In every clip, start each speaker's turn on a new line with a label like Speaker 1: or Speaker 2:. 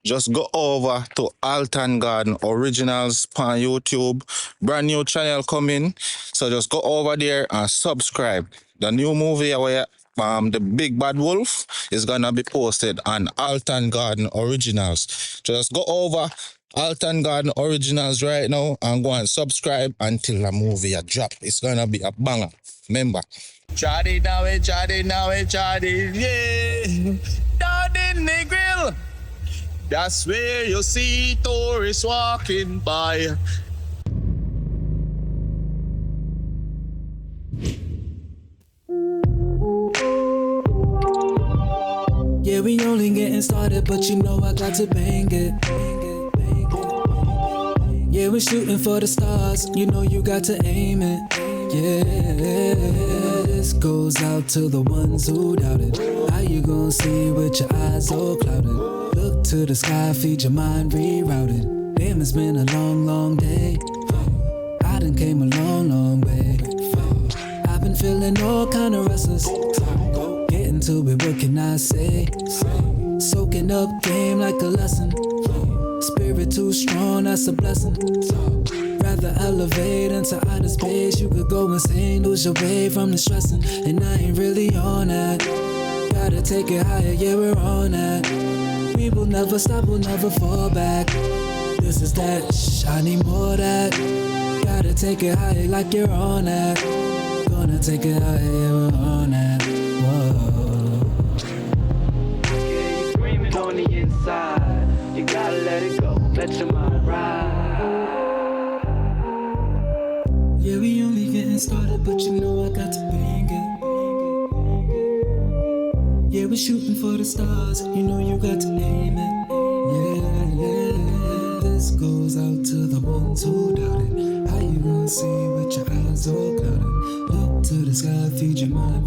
Speaker 1: just go over to Alton Garden Originals on YouTube. Brand new channel coming. So just go over there and subscribe. The new movie where the Big Bad Wolf is gonna be posted on Alton Garden Originals. Just go over Alton Garden Originals right now and go and subscribe until the movie a drop. It's gonna be a banger. Remember. Chatty now, chatty, yeah. Down in the grill. That's where you see tourists walking by.
Speaker 2: Yeah, we only getting started, but you know I got to bang it. Yeah, we're shooting for the stars, you know you got to aim it. Yeah, this goes out to the ones who doubted. How you gonna see with your eyes all clouded? Look to the sky, feed your mind rerouted. Damn, it's been a long, long day. I done came a long, long way. I've been feeling all kind of restless. Getting to it, what can I say? Soaking up game like a lesson. Spirit too strong, that's a blessing. Rather elevate into outer space. You could go insane, lose your way from the stressing. And I ain't really on that. Gotta take it higher, yeah, we're on that. We will never stop, we'll never fall back. This is that, I need more of that. Gotta take it higher like you're on that. Gonna take it higher, yeah, we're on that. Whoa.
Speaker 3: Yeah, you screaming on the inside. You gotta let it go, let your mind ride.
Speaker 2: Yeah, we only getting started, but you know I got to bang it. Yeah, we're shooting for the stars, you know you got to aim it. Yeah, this goes out to the ones who doubt it. How you gonna see with your eyes all clouded? Look to the sky, feed your mind.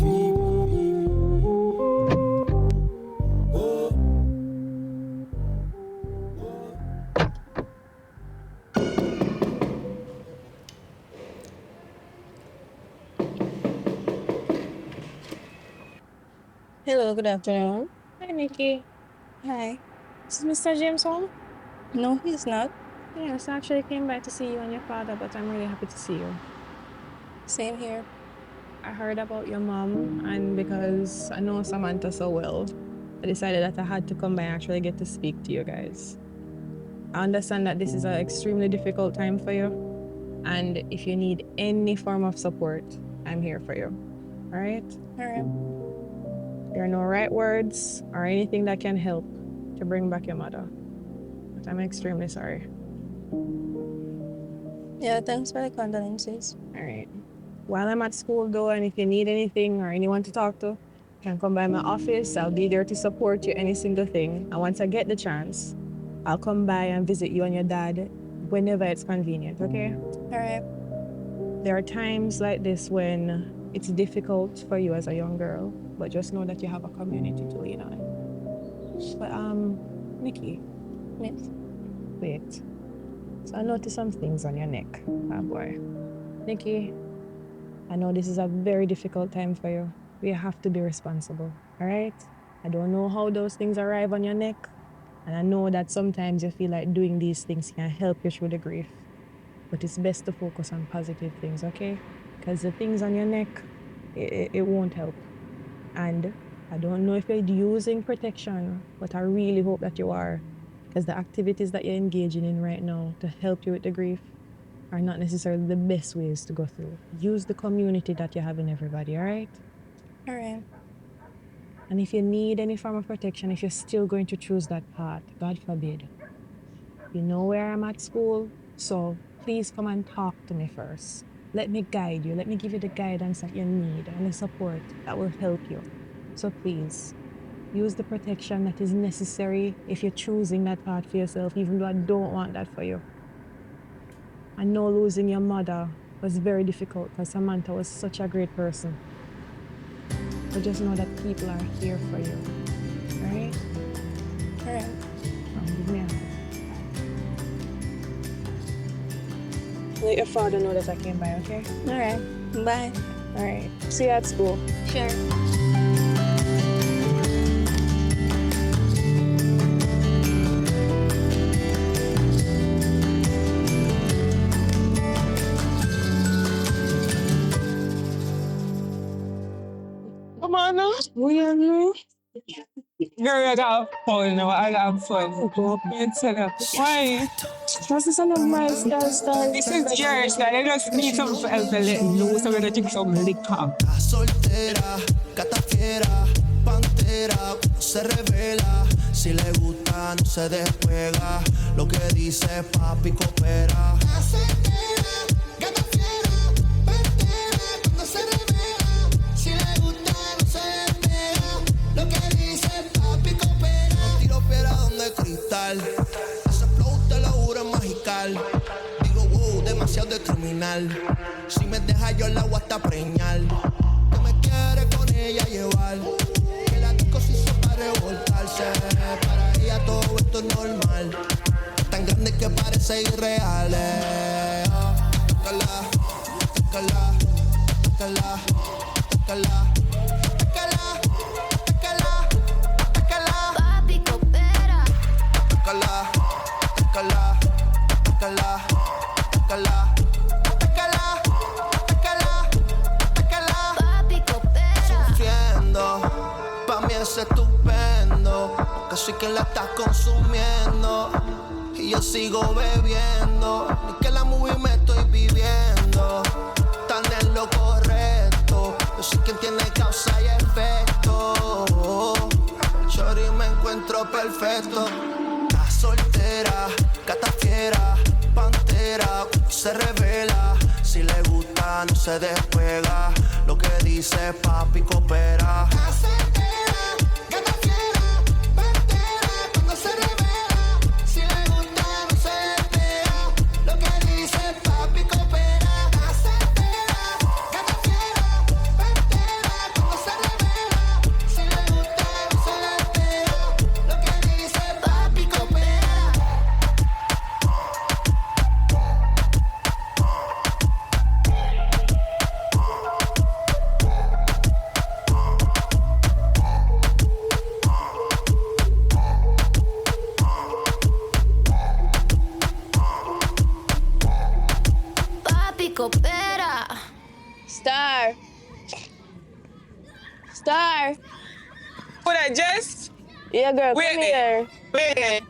Speaker 4: Hello, good afternoon.
Speaker 5: Hi, Nikki.
Speaker 4: Hi.
Speaker 5: Is Mr. James home?
Speaker 4: No, he's not.
Speaker 5: Yes, I actually came by to see you and your father, but I'm really happy to see you.
Speaker 4: Same here.
Speaker 5: I heard about your mom, and because I know Samantha so well, I decided that I had to come by and actually get to speak to you guys. I understand that this is an extremely difficult time for you, and if you need any form of support, I'm here for you. All right?
Speaker 4: All right.
Speaker 5: There are no right words or anything that can help to bring back your mother, but I'm extremely sorry.
Speaker 4: Yeah, thanks for the condolences.
Speaker 5: All right. While I'm at school, though, and if you need anything or anyone to talk to, you can come by my office. I'll be there to support you any single thing. And once I get the chance, I'll come by and visit you and your dad whenever it's convenient, okay?
Speaker 4: All right.
Speaker 5: There are times like this when it's difficult for you as a young girl, but just know that you have a community to lean on. But, Nikki.
Speaker 4: Yes.
Speaker 5: Wait. So I noticed some things on your neck. Ah, boy. Nikki, I know this is a very difficult time for you. We have to be responsible, all right? I don't know how those things arrive on your neck, and I know that sometimes you feel like doing these things can help you through the grief, but it's best to focus on positive things, okay? Because the things on your neck, it won't help. And I don't know if you're using protection, but I really hope that you are, because the activities that you're engaging in right now to help you with the grief are not necessarily the best ways to go through. Use the community that you have in everybody, all right?
Speaker 4: All right.
Speaker 5: And if you need any form of protection, if you're still going to choose that path, God forbid, you know where I'm at school, so please come and talk to me first. Let me guide you. Let me give you the guidance that you need and the support that will help you. So please, use the protection that is necessary if you're choosing that path for yourself, even though I don't want that for you. I know losing your mother was very difficult because Samantha was such a great person. But just know that people are here for you, all right?
Speaker 4: All right.
Speaker 5: Give me a hug. Let your father know that I came by, okay?
Speaker 4: All right. Bye.
Speaker 5: All right. See you at school.
Speaker 4: Sure.
Speaker 5: We are new.
Speaker 6: Girl, I got fun now. I got fun. Why?
Speaker 5: This is one of my style.
Speaker 6: This is yours, man. I just need something for help to let loose. I'm gonna drink some liquor.
Speaker 7: Soltera, gata fiera, pantera, se revela. Si le gusta, no se despega. Lo que dice papi coopera. Soltera, gata fiera, pantera, cuando se revela. Si le gusta, no se despega. Lo que dice papi coopera. Tiro piedra donde cristal. Ese flow te lo juro es magical. Digo wow, demasiado de criminal. Si me deja yo la voy hasta preñar. Que me quiere con ella llevar. Que la disco se hizo para revoltarse. Para ella todo esto es normal. Tan grande que parece irreal. Tócala, tócala, tócala, tócala.
Speaker 8: Papi coopera.
Speaker 7: Tócala, tócala, tócala, tócala. Pa' mí es estupendo, porque soy quien la está consumiendo. Y yo sigo bebiendo, ni que la movie me estoy viviendo. Tan en lo correcto, yo soy quien tiene causa y efecto. Chori me encuentro perfecto. Está soltera, gata fiera, pantera, se revela. Si le gusta, no se despega. Lo que dice papi coopera. Gata fiera, pantera, cuando se revela. Si le gusta, no se despega. Lo que dice papi coopera. Gata fiera, pantera, cuando se revela. Si le gusta, no se despega. Lo que dice papi coopera.
Speaker 8: Papi coopera.
Speaker 4: Star. Star.
Speaker 6: Would I just?
Speaker 4: Yeah, girl,
Speaker 6: Wait
Speaker 4: come
Speaker 6: there.
Speaker 4: here.
Speaker 6: Wait.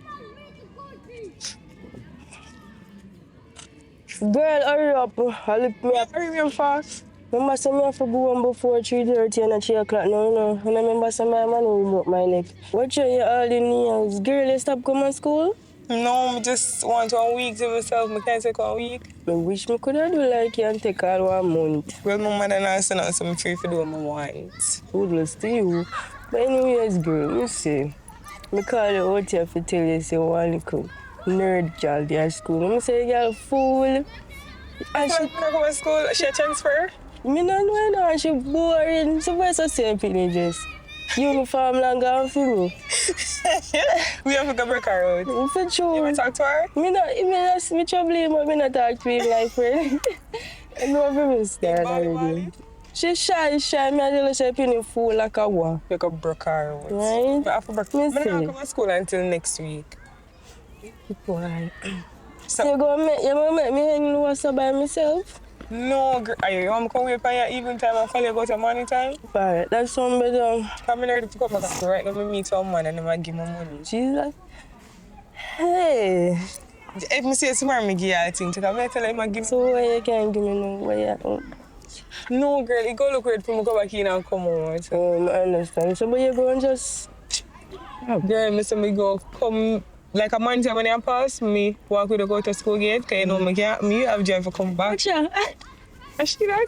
Speaker 4: Girl, hurry up. I'll look me up.
Speaker 6: Hurry me fast.
Speaker 4: Remember, say me have to go home before 3:30 and 3 o'clock now, you know. And I remember say my man will broke my neck. What you all in years? Girl, you stop coming to school?
Speaker 6: No, I just want 1 week to myself. I can't take 1 week.
Speaker 4: I wish me could have do like you and take all 1 month.
Speaker 6: Well, my mother and I said so I'm free to do what I want.
Speaker 4: Kudos to you. But anyways, girl, you see, I call you out here to tell you say one little nerd girl there at school. I say girl fool. And
Speaker 6: She come to school, she a transfer?
Speaker 4: me no know no, and she boring. She wears the same pin dress. Uniform long and through.
Speaker 6: We have to go break her out.
Speaker 4: For
Speaker 6: You
Speaker 4: sure.
Speaker 6: want to talk to her?
Speaker 4: Me trouble him, but me not talk to him like friend. I know very scared
Speaker 6: Body,
Speaker 4: already.
Speaker 6: body.
Speaker 4: She shy. Me I tell her she pin fool like a wa.
Speaker 6: You can break her out.
Speaker 4: Right?
Speaker 6: But I have to break.
Speaker 4: Me
Speaker 6: I'm not
Speaker 4: see.
Speaker 6: come to school until next week.
Speaker 4: Boy.
Speaker 6: So,
Speaker 4: You gonna make me hang loose by myself?
Speaker 6: no, girl, you want me to come here for your evening time and call you about your morning time?
Speaker 4: Alright, that's some better.
Speaker 6: I'm ready to come back right now. Me meet some man and then I give me money.
Speaker 4: Jesus. Hey.
Speaker 6: If me say tomorrow, me give you a thing. Because I tell him I give
Speaker 4: So why you can't give me no way?
Speaker 6: No, girl, you go look weird for me go back in and come out.
Speaker 4: I understand. So but you go and just
Speaker 6: Girl, me say me go come like a month when I pass, me walk with her go to school gate, because you know me can't, me have drive to come back.
Speaker 4: Watcha.
Speaker 6: And she that?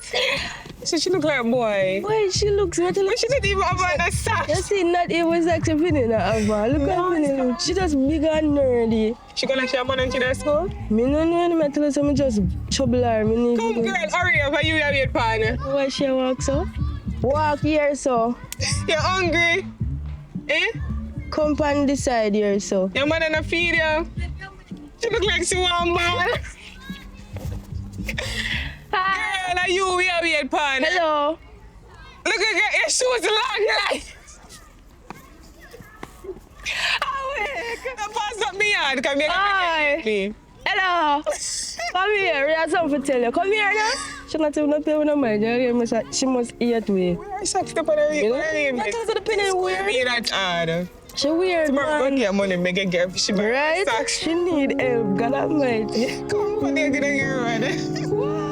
Speaker 6: She look like a boy.
Speaker 4: Why she looks better?
Speaker 6: But she didn't even have on a sack.
Speaker 4: You see, not even sexy feeling at Ava. Look at me look. She just big and nerdy.
Speaker 6: She gonna share money in that school?
Speaker 4: Me no know me tell her so me just trouble her. Me need
Speaker 6: Come girl, hurry up, you have your partner.
Speaker 4: Why she walk so? Walk here so.
Speaker 6: You're hungry? Eh?
Speaker 4: Come on this side here so.
Speaker 6: Your mother not feed you? She look like she want ball. Girl, are you we have your partner?
Speaker 4: Hello.
Speaker 6: Look at your shoes long like. Pass up me yard, come here.
Speaker 4: Hi.
Speaker 6: Me.
Speaker 4: Hello. Come here, we have something to tell you. Come here now. She not even play with no mind. She must eat way.
Speaker 6: I sucked up on her.
Speaker 4: You know? That is the penny weird.
Speaker 6: Me that hard.
Speaker 4: She weird,
Speaker 6: Tomorrow
Speaker 4: man.
Speaker 6: go get money, make a girl. She buy
Speaker 4: Right?
Speaker 6: socks.
Speaker 4: She need help. God almighty.
Speaker 6: Come on, they're gonna get ready.
Speaker 4: Why?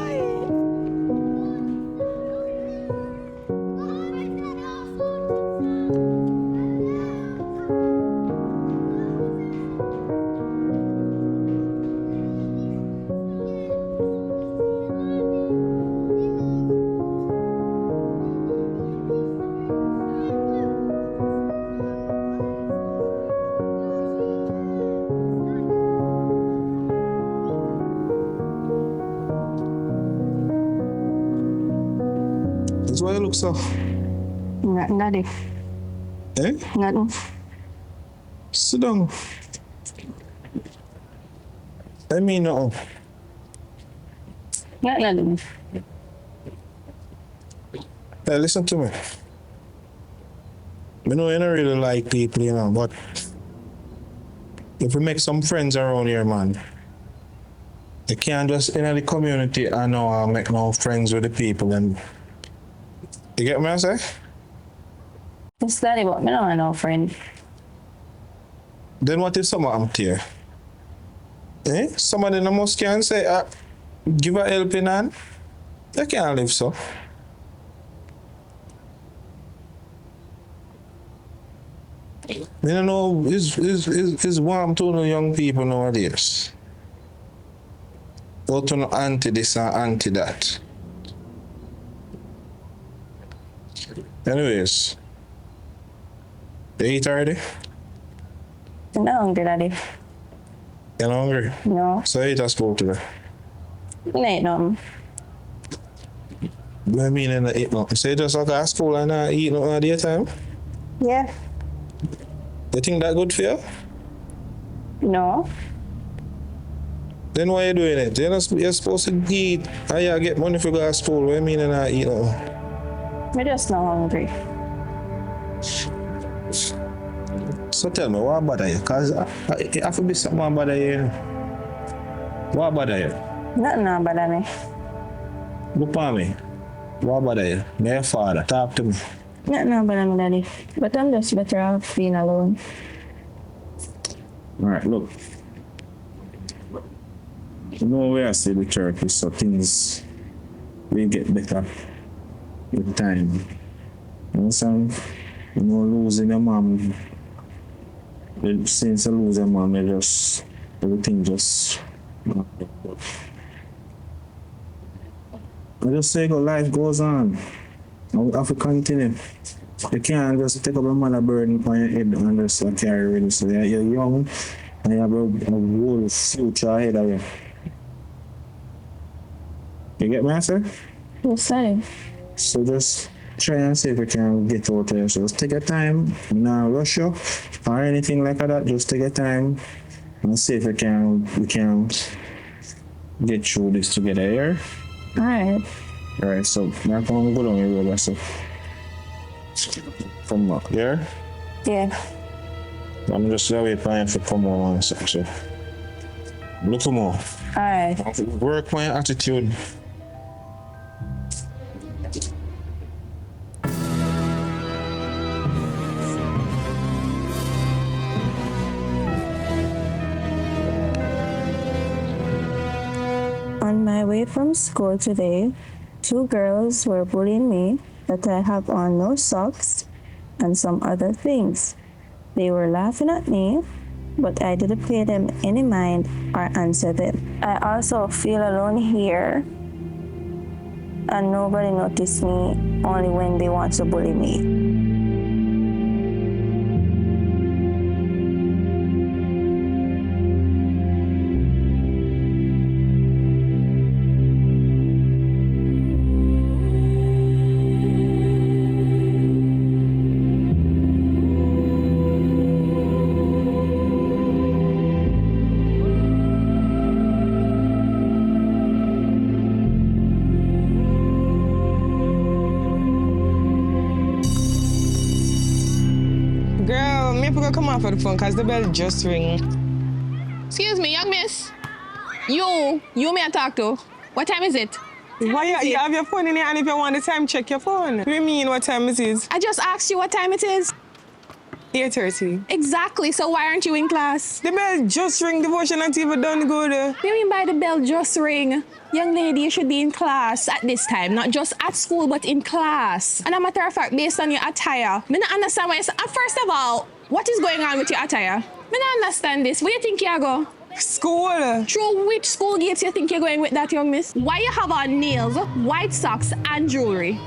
Speaker 1: That's why you look so.
Speaker 4: Nothing, daddy.
Speaker 1: Eh?
Speaker 4: Nothing.
Speaker 1: Sit down. I mean, no.
Speaker 4: Nothing.
Speaker 1: Hey, listen to me. I know you don't really like people, you know, but if we make some friends around here, man, you can't just in the community and make no friends with the people. And you get me, I say?
Speaker 4: It's daddy, but me don't have no friend.
Speaker 1: Then what if someone I'm here? Eh? Somebody in the mosque can say, give a helping hand. They can't live so. You know, it's warm to the young people nowadays. Or to no anti this and anti that. Anyways, you eat already?
Speaker 4: I'm not hungry, daddy.
Speaker 1: You're not hungry?
Speaker 4: No.
Speaker 1: So you eat at school today?
Speaker 4: I ain't nothing.
Speaker 1: What do you mean you eat nothing? So you just like at school and eat nothing at daytime?
Speaker 4: Yeah.
Speaker 1: You think that good for you?
Speaker 4: No.
Speaker 1: Then why you doing it? You're supposed to eat and you get money for go to school. What do you mean you not eat nothing?
Speaker 4: I'm just not hungry.
Speaker 1: So tell me, what bother you? Because it have to be something bother you. What bother you?
Speaker 4: Nothing bother me.
Speaker 1: Look at me. What bother you? Me your father. Talk to me.
Speaker 4: Nothing bother me, daddy. But I'm just better off being alone.
Speaker 1: Alright, look. You know where I see the church is so things will get better with time. You understand? You know, losing your mom. Since I lose your mom, everything just. I just say life goes on. I have to continue. You can't just take up a mother burden on your head and just carry with you. So you're young and you have a whole future ahead of you. You get me, sir?
Speaker 4: Yes, sir.
Speaker 1: So just try and see if you can get out there. So just take your time, not rush you or anything like that. Just take your time and see if we can get through this together here.
Speaker 4: Alright.
Speaker 1: Alright, so I'm going to go down your road, so come up here.
Speaker 4: Yeah.
Speaker 1: I'm just waiting for him to come on section. Look more.
Speaker 4: Alright.
Speaker 1: Work my attitude.
Speaker 4: On my way from school today, 2 girls were bullying me that I have on no socks and some other things. They were laughing at me, but I didn't pay them any mind or answer them. I also feel alone here, and nobody noticed me only when they want to bully me.
Speaker 6: Girl, me have to go come off of the phone because the bell just ring.
Speaker 5: Excuse me, young miss. You may I talk to. What time is it?
Speaker 6: Why you have your phone in your hand if you want the time, check your phone. What do you mean what time it is?
Speaker 5: I just asked you what time it is.
Speaker 6: 8:30.
Speaker 5: Exactly, so why aren't you in class?
Speaker 6: The bell just ring, devotion and TV done good.
Speaker 5: What do you mean by the bell just ring? Young lady, you should be in class at this time, not just at school, but in class. And a matter of fact, based on your attire, I don't understand why you say, first of all, what is going on with your attire? I don't understand this. Where you think you go?
Speaker 6: School.
Speaker 5: Through which school gates you think you're going with that, young miss? Why you have on nails, white socks, and jewelry?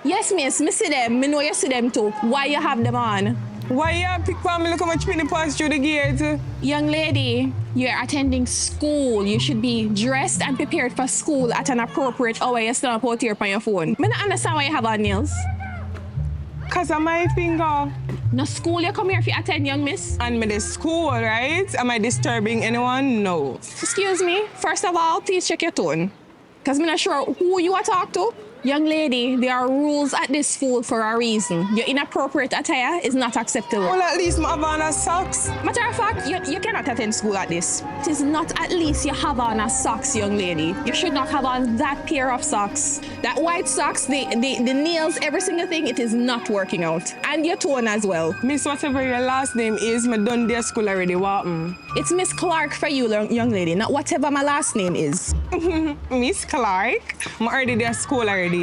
Speaker 5: Yes, miss, me see them. Me know you see them too. Why you have them on?
Speaker 6: Why you pick for me? Look how much money pass through the gate.
Speaker 5: Young lady, you're attending school. You should be dressed and prepared for school at an appropriate hour. You still out here on your phone. I don't understand why you have on nails.
Speaker 6: Cause of my finger.
Speaker 5: No school you come here if you attend, young miss.
Speaker 6: And me the school, right? Am I disturbing anyone? No.
Speaker 5: Excuse me. First of all, please check your tone. Cause I'm not sure who you are talking to. Young lady, there are rules at this school for a reason. Your inappropriate attire is not acceptable.
Speaker 6: Well, at least I have on a socks.
Speaker 5: Matter of fact, you cannot attend school at this. It is not at least you have on a socks, young lady. You should not have on that pair of socks. That white socks, the nails, every single thing, it is not working out. And your tone as well.
Speaker 6: Miss, whatever your last name is, me done their school already. What?
Speaker 5: It's Miss Clark for you, young lady, not whatever my last name is.
Speaker 6: Miss Clark? I'm already there school already.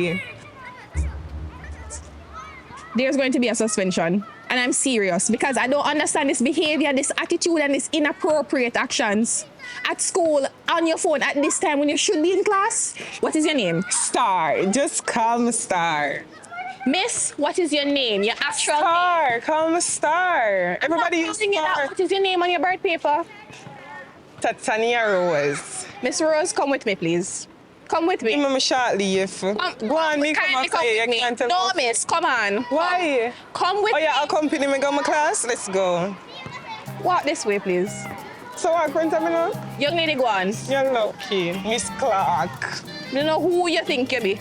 Speaker 5: There's going to be a suspension. And I'm serious because I don't understand this behavior, this attitude, and this inappropriate actions. At school, on your phone, at this time when you should be in class. What is your name?
Speaker 6: Star. Just call me Star.
Speaker 5: Miss, what is your name? Your actual
Speaker 6: Star.
Speaker 5: name?
Speaker 6: Call me Star. Everybody use Star.
Speaker 5: What is your name on your birth paper?
Speaker 6: Tatania Rose.
Speaker 5: Miss Rose, come with me, please. Come with me.
Speaker 6: Give me short leave.
Speaker 5: Go
Speaker 6: on, me come outside. You can't tell
Speaker 5: No,
Speaker 6: me.
Speaker 5: miss, come on.
Speaker 6: Why?
Speaker 5: Come with
Speaker 6: Oh,
Speaker 5: me.
Speaker 6: yeah, accompany me go my class? Let's go.
Speaker 5: Walk this way, please.
Speaker 6: So what, can you tell me now?
Speaker 5: Young lady, go on.
Speaker 6: You're lucky. Miss Clark.
Speaker 5: You know who you think you be?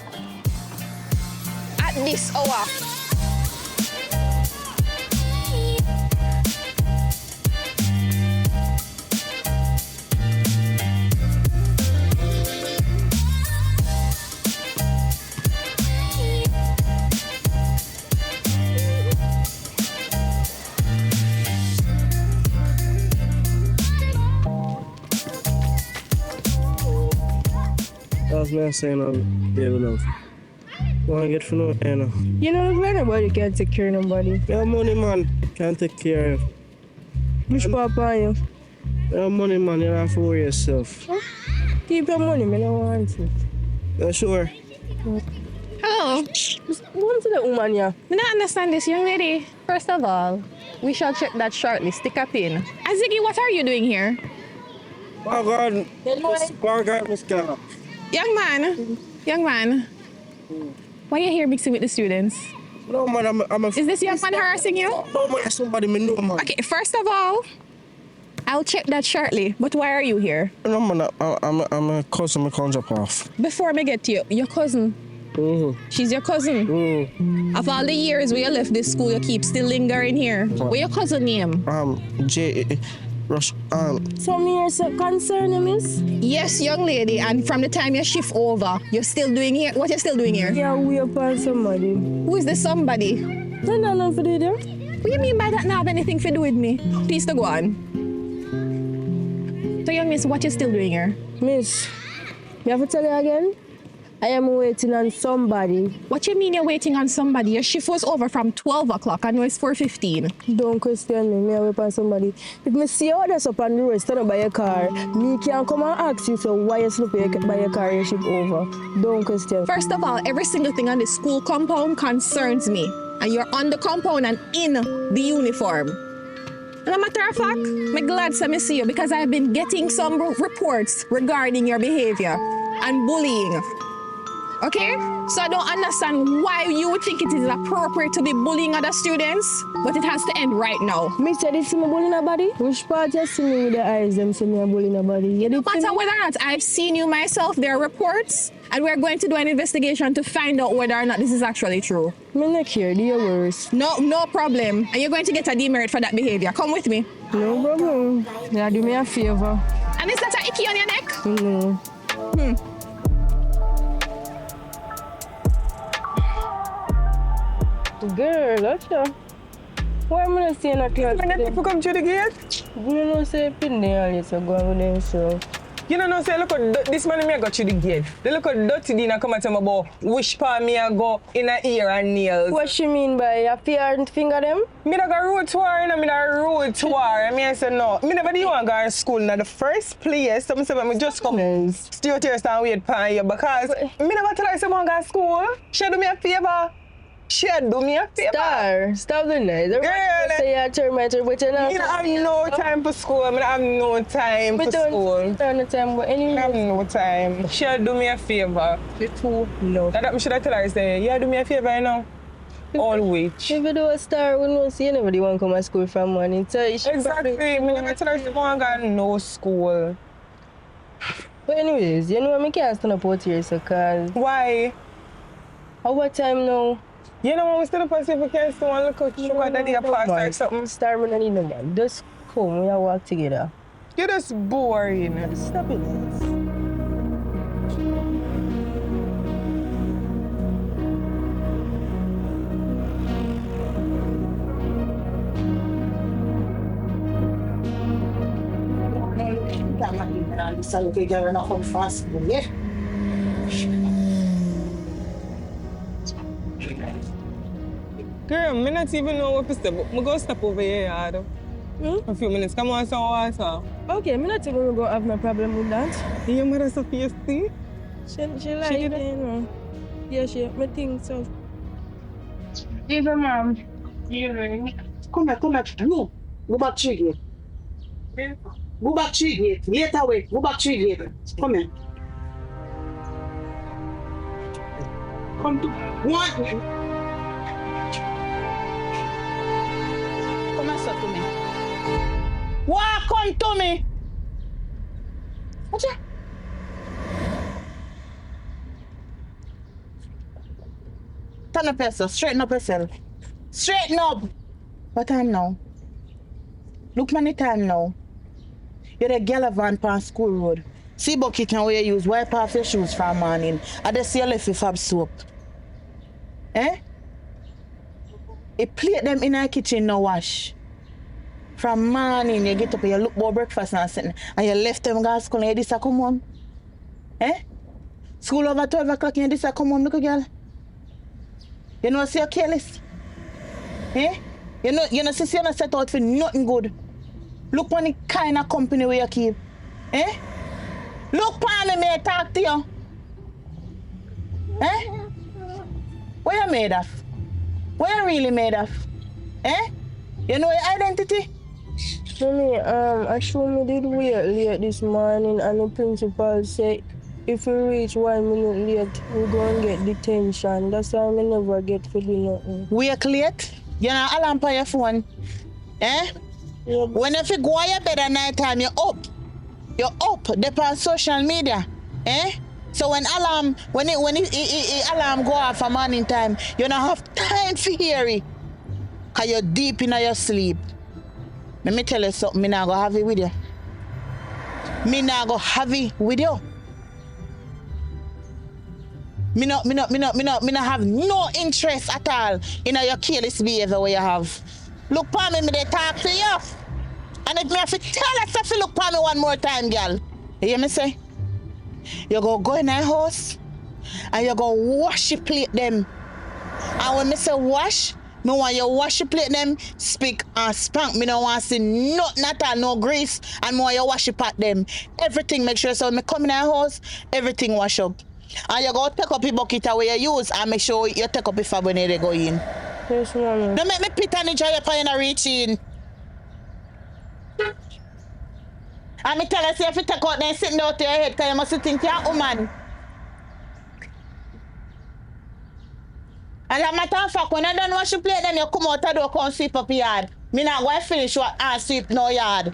Speaker 5: At this hour.
Speaker 9: That's what I'm saying on the love. What I get for no Anna.
Speaker 6: You know, nobody can take care of nobody.
Speaker 9: Your money man can't take care of you.
Speaker 6: Which papa are you?
Speaker 9: Your money man, you have to worry yourself.
Speaker 6: Keep your money, I don't want it.
Speaker 9: You sure?
Speaker 5: Hello.
Speaker 6: Go to the woman, yeah.
Speaker 5: I don't understand this, young lady. First of all, we shall check that shortly. Stick a pin. Azigi, what are you doing here?
Speaker 9: Oh God, Miss Carla.
Speaker 5: Young man. Why are you here mixing with the students?
Speaker 9: No man, I'm a.
Speaker 5: Is this young man harassing you?
Speaker 9: No man, somebody me know man.
Speaker 5: Okay, first of all, I'll check that shortly. But why are you here?
Speaker 9: No man, I'm a cousin. I can't drop off.
Speaker 5: Before me get to you, your cousin. She's your cousin. Of all the years where you left this school, you keep still lingering here. What your cousin name?
Speaker 9: Rush.
Speaker 6: Some years concern you, miss?
Speaker 5: Yes, young lady. And from the time you shift over, you're still doing here. What you're still doing here?
Speaker 6: Yeah, we upon somebody.
Speaker 5: Who is this somebody?
Speaker 6: No, nothing for do there.
Speaker 5: What do you mean by that? Not have anything to do with me. Please to go on. So, young miss, what you still doing here?
Speaker 6: Miss, you have to tell you again? I am waiting on somebody.
Speaker 5: What you mean you're waiting on somebody? Your shift was over from 12 o'clock and now it's 4:15.
Speaker 6: Don't question me. I wait on somebody. If me see you that's up on the road, stand up by your car, me can come and ask you, so why you sleep by your car, your shift over? Don't question.
Speaker 5: First of all, every single thing on the school compound concerns me. And you're on the compound and in the uniform. And a matter of fact, I'm glad to see you because I've been getting some reports regarding your behavior and bullying. Okay? So I don't understand why you would think it is appropriate to be bullying other students, but it has to end right now.
Speaker 6: Me said you see me bullying nobody? Which part you see me with the eyes them see me bullying nobody?
Speaker 5: No matter whether or not I've seen you myself, there are reports, and we're going to do an investigation to find out whether or not this is actually true.
Speaker 6: Me not care, do your worst.
Speaker 5: No problem. And you're going to get a demerit for that behavior. Come with me.
Speaker 6: No problem. Yeah, do me a favor.
Speaker 5: And is that an icky on your neck?
Speaker 6: No. Girl, that's ya. Why am I not seeing a class?
Speaker 10: When people come through the gate,
Speaker 6: You know, say, pin there, you so go with them, so.
Speaker 10: you know, say, look at this man me I go through the gate. They look at dirty Dina come and tell me about which part me I go in a ear and nails.
Speaker 6: What she mean by a fear and finger them?
Speaker 10: Me not go road tour, and me not road tour. I mean, I say no. Me never did want to go to school in the first place. So I say, me just come stay out here and wait for you because me never tell her I say I want to go to school. She do me a favor. She do me a favor.
Speaker 6: Star, stop doing that.
Speaker 10: Girl,
Speaker 6: say you're a terminator, but you know.
Speaker 10: Me not have no time for school. I have no time for school.
Speaker 6: Don't have time, but anyway.
Speaker 10: I have no time. She do me a favor.
Speaker 6: You too low.
Speaker 10: That I should have tell her, say, yeah, do me a favor, you know. Always.
Speaker 6: If you do a star, we don't see anybody want to come to school from morning. So
Speaker 10: exactly. Me never tell her she want to go no school.
Speaker 6: But anyways, you know I can't stand up out here, so cause.
Speaker 10: Why?
Speaker 6: At what time now?
Speaker 10: You know when we still up and see if we can still want to look at sugar daddy a pass or something.
Speaker 6: Star, we don't need no man. Just come, we all walk together.
Speaker 10: You're just boring.
Speaker 6: Stop it.
Speaker 10: Girl, I not even know what to say, but I'm going to stop over here, yard. A few minutes. Come on, some water.
Speaker 6: Okay, I'm not even going to have no problem with that.
Speaker 10: Your mother's so feisty.
Speaker 6: She like it, you know. Yeah, I think so.
Speaker 11: Even mom. Come here. No. Go back to the gate. Go back to the gate. Later way. Go back to the gate. Come here. Come to one. Come here, to me. What? Come to me. What's that? Turn up yourself. Straighten up yourself. Straighten up. What time now? Look many time now. You're the girl van past school road. See bucket and where you use wipe off your shoes from morning. I just see you left with fab soap. Eh? You plate them in our kitchen no wash. From morning you get up and you look for breakfast and something. And you left them go to school and you decide come home. Eh? School over 12 o'clock and you decide come home, little girl. You know, see you're careless. Eh? You know, since you're not set out for nothing good. Look on the kind of company where you keep. Eh? Look on me, may I talk to you. Eh? What you made of? What you really made of? Eh? You know your identity?
Speaker 6: Mommy, I sure me did wait late this morning and the principal said if we reach 1 minute late, we're going to get detention. That's why I never get to do nothing.
Speaker 11: Wake late? You're not alarm on your phone. Eh?
Speaker 6: Yeah.
Speaker 11: When if you go to your bed at night time, you're up. You're up. They're on social media. Eh? So when alarm go off for morning time, you don't have time for hear it. Cause you're deep in your sleep. Let me tell you something, me not go have it with you. Me not go have it with you. Me not have no interest at all in your careless behavior where you have. Look for me, they talk to you. And if me have to tell us if you look for me one more time, girl. You hear me say? You go in our house and you go wash your plate them. And when me say wash, me want you wash your plate them, speak and spank. Me don't want to see nothing at all, no grease. And me want you wash your pot them. Everything, make sure so when me come in our house, everything wash up. And you go take up your bucket where you use and make sure you take up your fab when they go in.
Speaker 6: Yes, Mama.
Speaker 11: Don't make me pit and enjoy your pie and reach in. And me tell you, if you take out then sitting out your head, because you must think you're a woman. And as a matter of fact, when you don't wash your plate, then you come out the door, come sweep up your yard. Me not going to finish what I sweep no yard.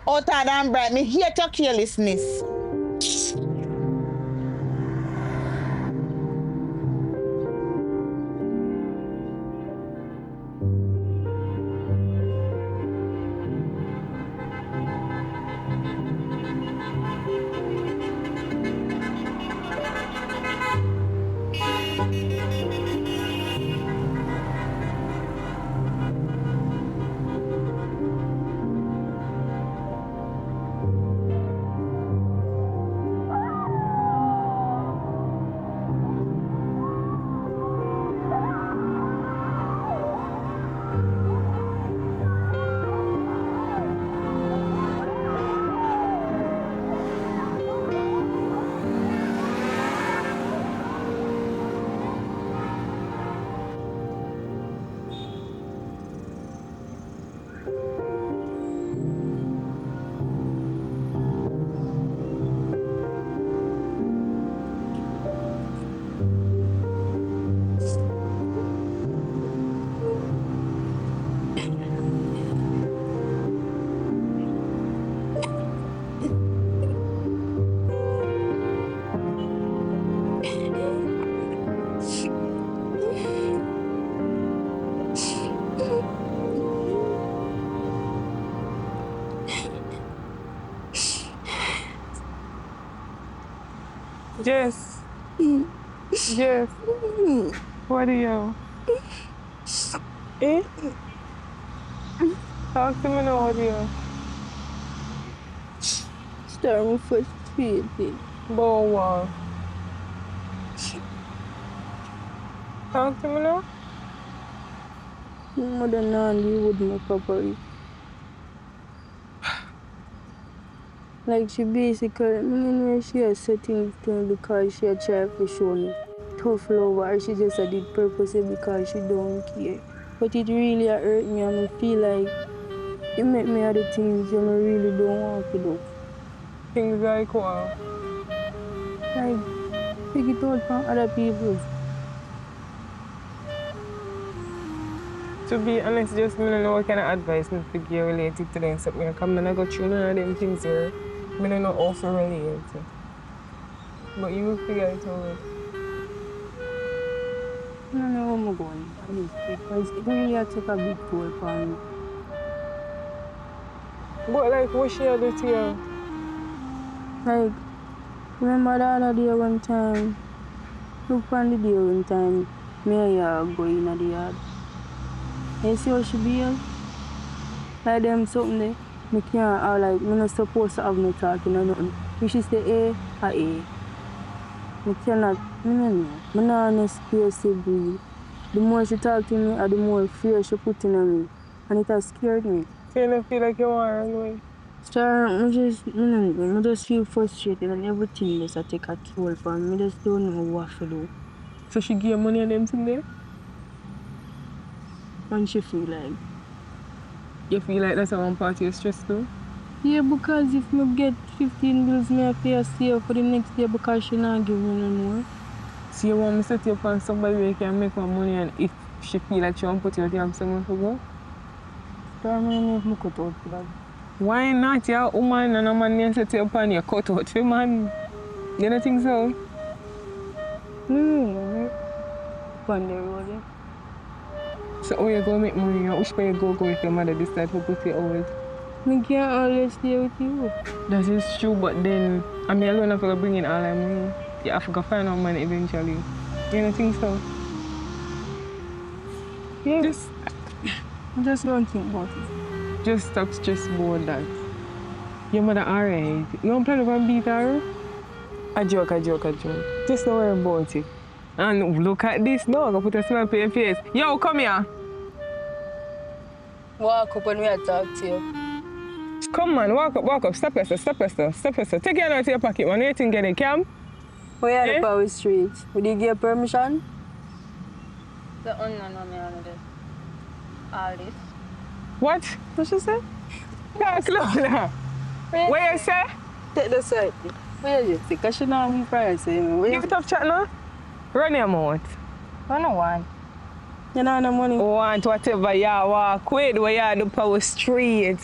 Speaker 11: Out of damn bright, me hate your carelessness.
Speaker 10: Jess. Jess. What are you? Eh? Talk to me now, what are you?
Speaker 6: Starting frustrated.
Speaker 10: Bow. Talk to me now.
Speaker 6: My mother not live with me properly. Like she basically, I know she has certain things because she had tried to show me tough love or she just did purposely because she don't care. But it really hurt me and I feel like it make me other things you know, really don't want to do.
Speaker 10: Things like what?
Speaker 6: Like take it out from other people.
Speaker 10: To be honest, just I don't know what kind of advice me to give related to them. So I come and I go through none of them things here. I don't know how to relate. But you will figure it out.
Speaker 6: I don't know how I'm going because it really took a big toll on me.
Speaker 10: But like what she do to you?
Speaker 6: Like, remember the other day one time, look on the day one time, me and you go in the yard. You see how she behave? Like them something there, me can't, or like, me not supposed to have no talking or nothing. If she say A, a A. Me cannot, me no know. Me not have no space to breathe. The more she talk to me, the more fear she put in on me. And it has scared me.
Speaker 10: So you don't feel like you want to run away?
Speaker 6: So, I just feel frustrated and everything just take a toll from me. I just don't know what to do.
Speaker 10: So she give you money and them thing there?
Speaker 6: And she feel like,
Speaker 10: You feel like that's one part of your stress too?
Speaker 6: yeah, because if me get 15 bills, me have to save for the next day because she not give me no more.
Speaker 10: So you want me to set you up on somebody where you can make more money and if she feel like she want to put you out, you have someone to go?
Speaker 6: So I don't know if I cut out for that.
Speaker 10: Why not? You're a woman and a man can set you up and you cut out for man. You don't think so?
Speaker 6: On the road, yeah.
Speaker 10: So how you go make money? Which way you go if your mother decide to put you out?
Speaker 6: I can't always stay with you.
Speaker 10: That is true, but then I mean alone have to bring in all that money. You have to find out money eventually. You don't think so?
Speaker 6: Yeah.
Speaker 10: Just
Speaker 6: I just don't think about it.
Speaker 10: Just stop stress about that. Your mother alright. You don't plan to beat her? A joke. Just don't worry about it. And look at this now, I'm gonna put a smile on your face. Yo, come here.
Speaker 6: Walk up when we talk to you.
Speaker 10: Come man, walk up. Step yourself. Take your hand out of your pocket. When you think get it, Cam?
Speaker 6: We are the power street. Would you give permission? The onion on me on this. All this.
Speaker 10: What? What she say? Talk louder. What you say?
Speaker 6: Take the side. Where you think? Because she know me price.
Speaker 10: Give it up chat now. Run your mouth.
Speaker 6: I don't want. You know no money.
Speaker 10: Want whatever you walk with, where you do power street.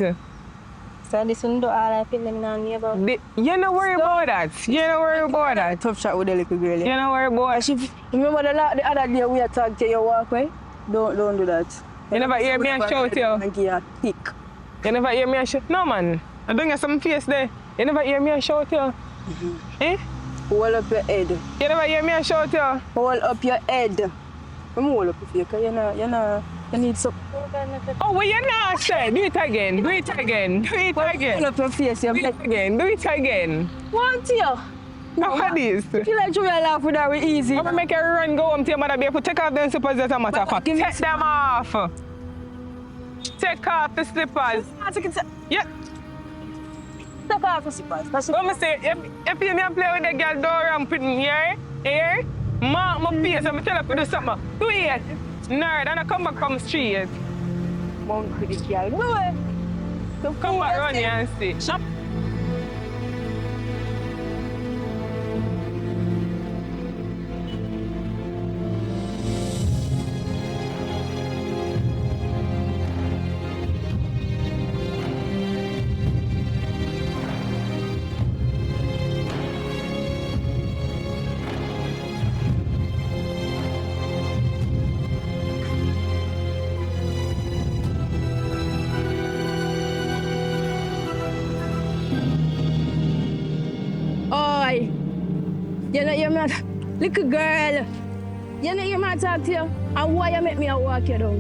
Speaker 6: So this one do all I feel like now about.
Speaker 10: You don't worry about that.
Speaker 6: Tough chat with the little girl.
Speaker 10: You don't worry about it.
Speaker 6: Remember the other day we talked to your walkway? Don't do that.
Speaker 10: You never hear me shout to you?
Speaker 6: I give you a kick.
Speaker 10: You never hear me shout? No man. I don't get some face there. You never hear me shout to you? Eh?
Speaker 6: Hold up your head.
Speaker 10: You never hear me shout to you?
Speaker 6: Hold up your head. I'm hold up your face because you need some.
Speaker 10: Oh, well, you not say. Do it again.
Speaker 6: Hold up your face.
Speaker 10: Do it again.
Speaker 6: Want you?
Speaker 10: No, what this?
Speaker 6: Feel like you will laugh with that easy.
Speaker 10: I'm gonna make you run, go home to your mother, be able to take off them slippers, that's a matter of fact. Take them off. Take off the slippers. Yeah.
Speaker 6: Take off the slippers.
Speaker 10: What I say, if you play with the girl, don't ramp with me, here? Mark my face, I'm tell her to do something. Do it. Nerd, and I come back from street.
Speaker 6: Mount with this girl. No.
Speaker 10: Come back run here and see.
Speaker 6: Shop. You know, you're not, little girl. You know, you're not talk to you. And why you make me a walk you down?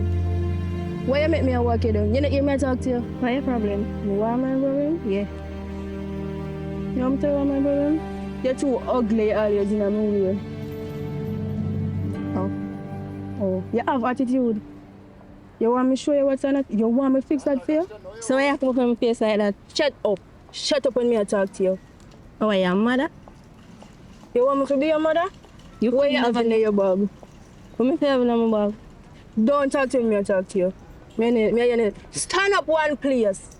Speaker 6: Why you make me a walk you down? You know, you're not talk to you. What's your problem? You want my problem? Yeah. You want me to want my problem? You're too ugly always in a movie. Oh, you have attitude. You want me to show you what's on it? You want me to fix that for you? So why you have to open my face like that? Shut up. Shut up when me I talk to you. Oh, are you a mother? You want me to be your mother? What you have in your bag? What me have in my bag? Don't talk to me, I talk to you. Me, stand up one place.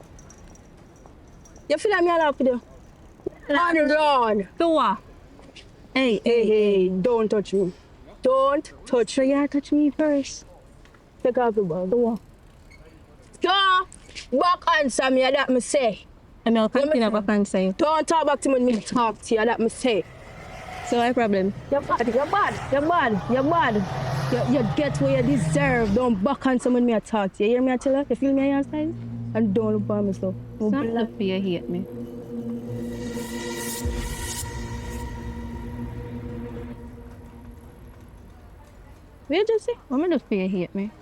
Speaker 6: You feel like me allowed to do? On the ground. Do what? Hey, don't touch me. Don't touch me. You touch me first. Take off the bag. Do what? Go back answer me, that me say. I'm not continue back answer you. Don't talk back to me when me talk to you, that me say. So what problem? You're bad. You get what you deserve. Don't back on someone me I talk to you. You hear me I tell you? You feel me on your side? And don't look for me so.
Speaker 12: Stop love for you hate me. What you just say? What me do for you hate me?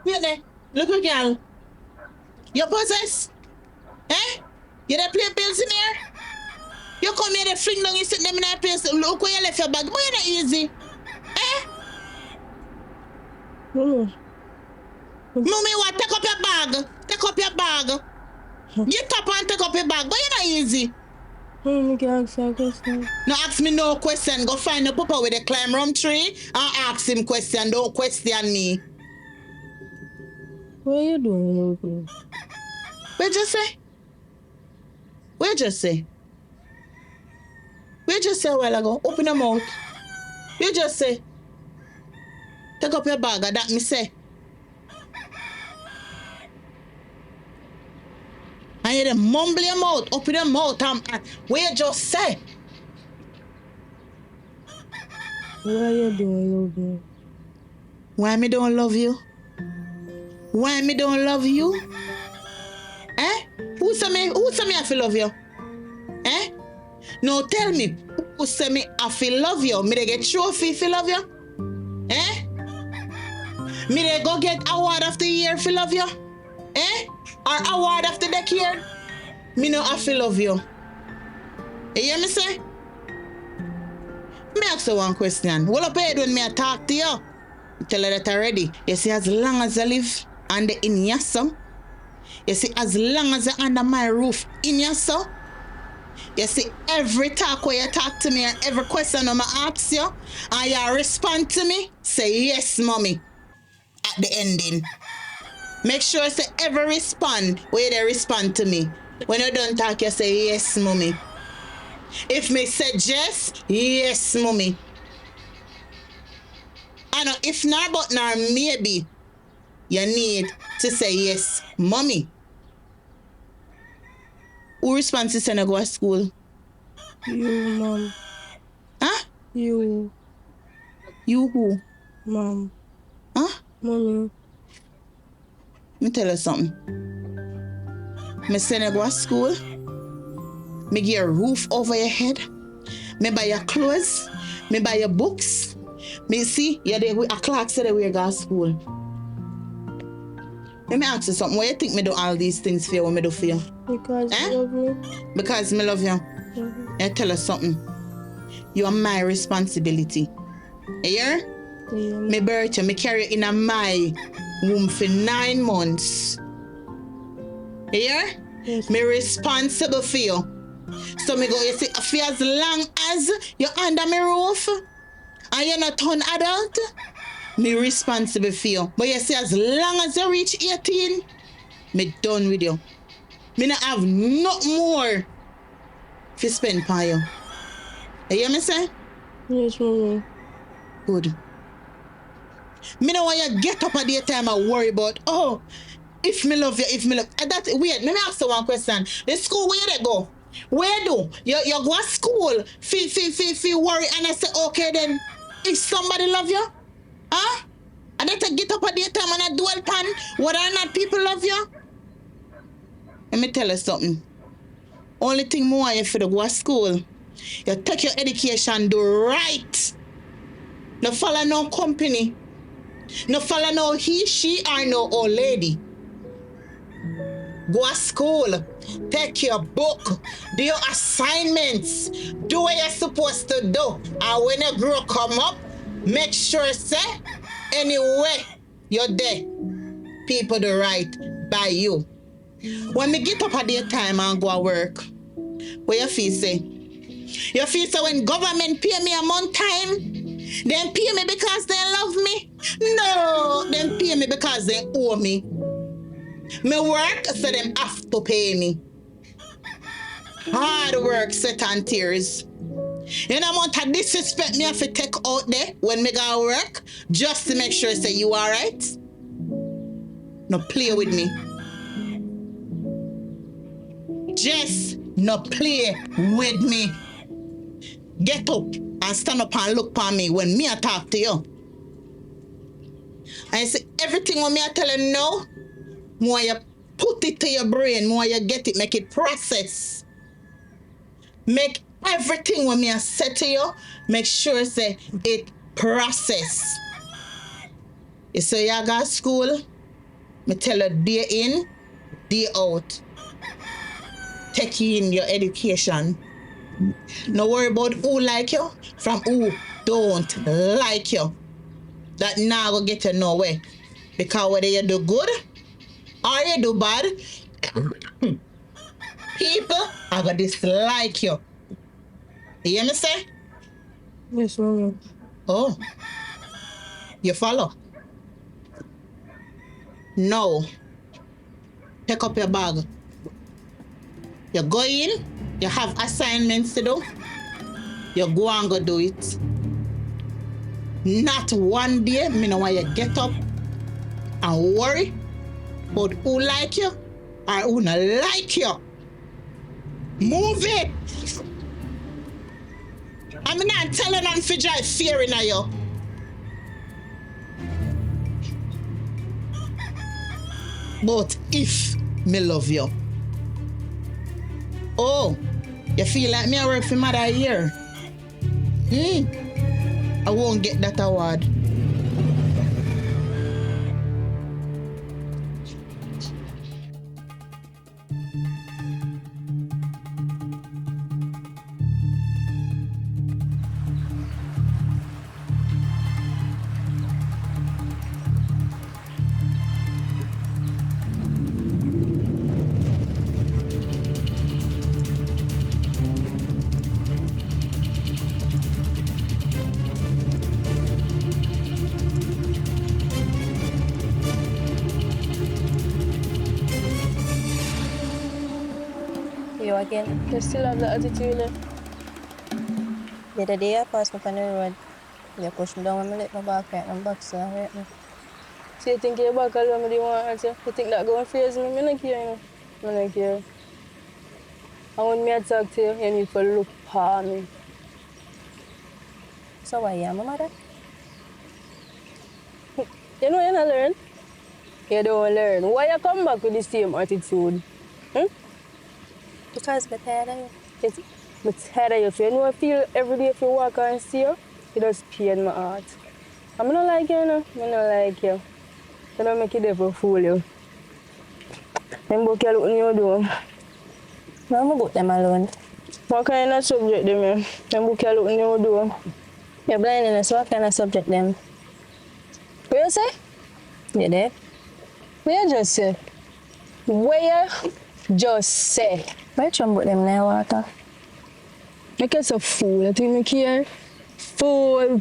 Speaker 11: Wait there. Look at girl. You possess? Eh? You dey play bills in here? You come here, they fling down, you sit them in that place. Look where you left your bag. Boy, you're not easy. Eh? Mommy, what? Take up your bag. Take up your bag. Get up and take up your bag. Boy, you're not easy.
Speaker 6: Mommy, can I ask you a question?
Speaker 11: No, ask me no question. Go find your papa with a climb room tree and ask him question. Don't question me.
Speaker 6: What are you doing, Uncle?
Speaker 11: What you say? What you say? What you say a while ago? Open your mouth. You just say. Take up your bag, that me say. And you dey mumble your mouth, open your mouth, and what you just say?
Speaker 6: What are you doing, Uncle?
Speaker 11: Why me don't love you? Why me don't love you? Eh? Who say me I feel love you? Eh? No, tell me, who say me I feel love you? Me they get trophy if love you? Eh? Me they go get award of the year if love you? Eh? Or award of the decade? Me no I feel love you. You hear me say? Me ask you one question. What up head when me I talk to you? Tell her that already. You see, as long as I live under in your son, you see, as long as you're under my roof in your son, you see, every talk where you talk to me and every question I'm ask you, and you respond to me, say yes, mommy, at the ending. Make sure say every respond where they respond to me. When you don't talk, you say yes, mommy. If me suggest, yes, mommy. I know if not, but now maybe you need to say yes, mommy. Who responds to send you go to school?
Speaker 6: You, Mom.
Speaker 11: Huh?
Speaker 6: You.
Speaker 11: You who?
Speaker 6: Mom.
Speaker 11: Huh?
Speaker 6: Mommy.
Speaker 11: Let me tell you something. Me send you go to school. Me give you a roof over your head. Me buy your clothes. Me buy your books. Me see, you're there with a clock so that we go to school. Let me ask you something. Why you think me do all these things for you, what me do for you?
Speaker 6: Because you love me.
Speaker 11: Because me love you. I tell us something. You are my responsibility. You hear?
Speaker 6: Yeah.
Speaker 11: Me birth you, me carry you in my womb for 9 months. You hear?
Speaker 6: Yes.
Speaker 11: Me responsible for you. So me go, you see, for as long as you're under my roof and you're not an adult, me responsible for you. But you see, as long as you reach 18, me done with you. Me not have no more to spend on you. You hear me say?
Speaker 6: Yes, mommy.
Speaker 11: Good. Me don't want you get up at the time and worry about, oh, if me love you, if me love that. Wait, let me ask you one question. The school where they go? Where do? You go to school, feel worry, and I say, okay then, if somebody love you, huh? And they get up at the time and I dwell upon whether or not people love you. Let me tell you something. Only thing more you for to go to school, you take your education, do right. No follow no company. No follow no he, she, or no old lady. Go to school, take your book, do your assignments, do what you're supposed to do. And when you grow come up, make sure say, anyway, you're there. People do right by you. When me get up at the time and go to work, what you feel say? You feel say when government pay me a month time, them pay me because they love me? No, them pay me because they owe me. Me work so them have to pay me. Hard work, sweat and tears. You know amount of disrespect me have to take out there when me go work just to make sure say you alright? No play with me. Just no play with me. Get up and stand up and look for me when me I talk to you. I say everything when me I tell you no, more you put it to your brain, more you get it, make it process. Make everything when me I say to you, make sure say it process. You say you go to school, me tell you day in, day out. Take in your education. No worry about who like you from who don't like you. That now go get you nowhere. Because whether you do good or you do bad, people are gonna dislike you. You hear me say?
Speaker 6: Yes, mommy.
Speaker 11: Oh, you follow? No. Pick up your bag. You go in, you have assignments to do, you go and go do it. Not one day, me know why you get up and worry about who like you or who not like you. Move it. I'm not telling them to drive fear in you. But if me love you, oh, you feel like me I work for mother here? I won't get that award.
Speaker 13: You again?
Speaker 6: You still have the attitude, eh?
Speaker 13: The other day I passed me on the road. You pushed me down and I let my back right and back so I hurt me.
Speaker 6: So you think you're back alone with the one answer? You think that going to phase me? I don't care, you know. I don't care. And when I talk to you, you need to look for me.
Speaker 13: So why you my mother?
Speaker 6: You know you don't learn? You don't learn. Why you come back with the same attitude?
Speaker 13: Because I'm tired of you.
Speaker 6: Yes, I'm tired of you. So you know I feel every day if you walk and see you, it does pain my heart. I don't like you, you know. I don't like you. You don't make the devil fool you. Them book you look in your door.
Speaker 13: No, I'm book them alone.
Speaker 6: What kind of subject them here? Them book you look in your door.
Speaker 13: You're blindness, what kind of subject them?
Speaker 6: What you say?
Speaker 13: You there?
Speaker 6: What you just say? Where you just say?
Speaker 13: Why you book them now, water?
Speaker 6: Make you so fool, you think me care? Fool.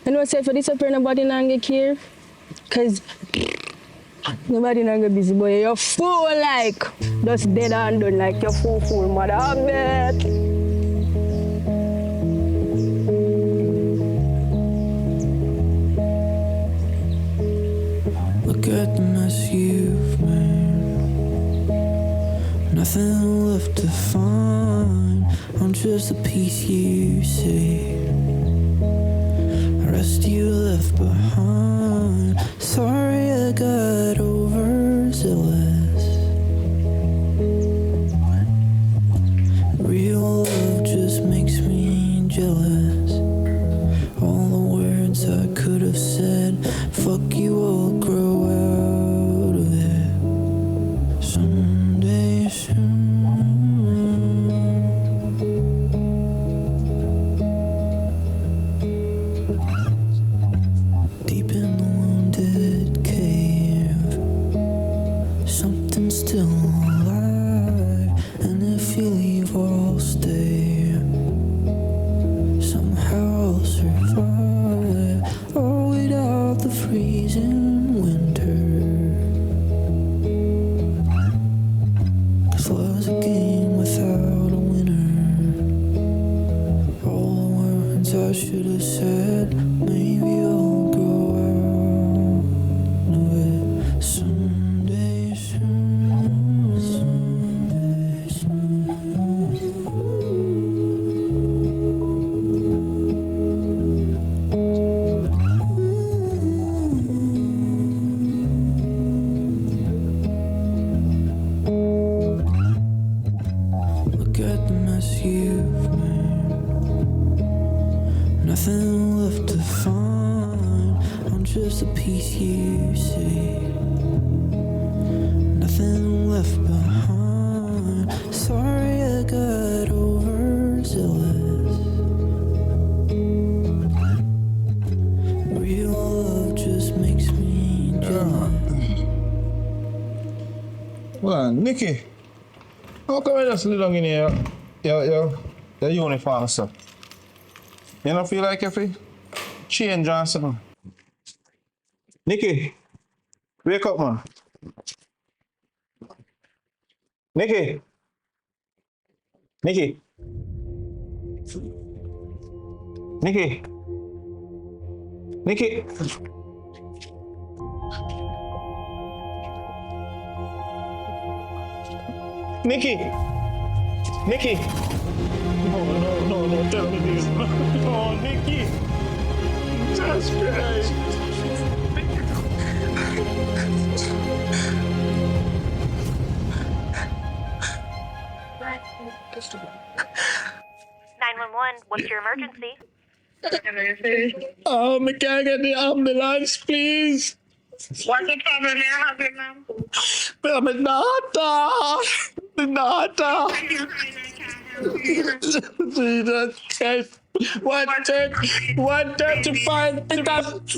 Speaker 6: You know say for this up here nobody not get care? Cause nobody not get busy boy. You're fool like just dead and done like your fool mother. I bet.
Speaker 2: Look at the mess you've made. Nothing left to find. I'm just a piece you see. The rest you left behind. Sorry I got overzealous. Real love just makes me jealous. All the words I could have said, fuck you, I'll grow out of it someday soon. Deep in the wounded cave, something's still alive, and if you leave, I'll stay. Somehow I'll survive, or without the freezing winter. 'Cause love's a game without a winner. All the words I should have said, maybe I'll grow out of it someday soon. Someday soon. Look at the mess you've made. Nothing left to find. I'm just a piece you see. Nothing left behind. Sorry I got overzealous. Real love just makes me jealous.
Speaker 1: Well, Nikki, how come you just sit down in here, your uniform and stuff? You don't feel like you feel change or something? Nikki, wake up, man. Nikki. Nikki. Nikki. Nikki. Nikki. Nikki. No, tell me this. No, Nikki. Jesus Christ.
Speaker 14: 911, what's your emergency?
Speaker 9: Oh, me can't get the ambulance, please.
Speaker 14: What's the problem here, ma'am?
Speaker 9: Pero my daughter. Jesus Christ. 135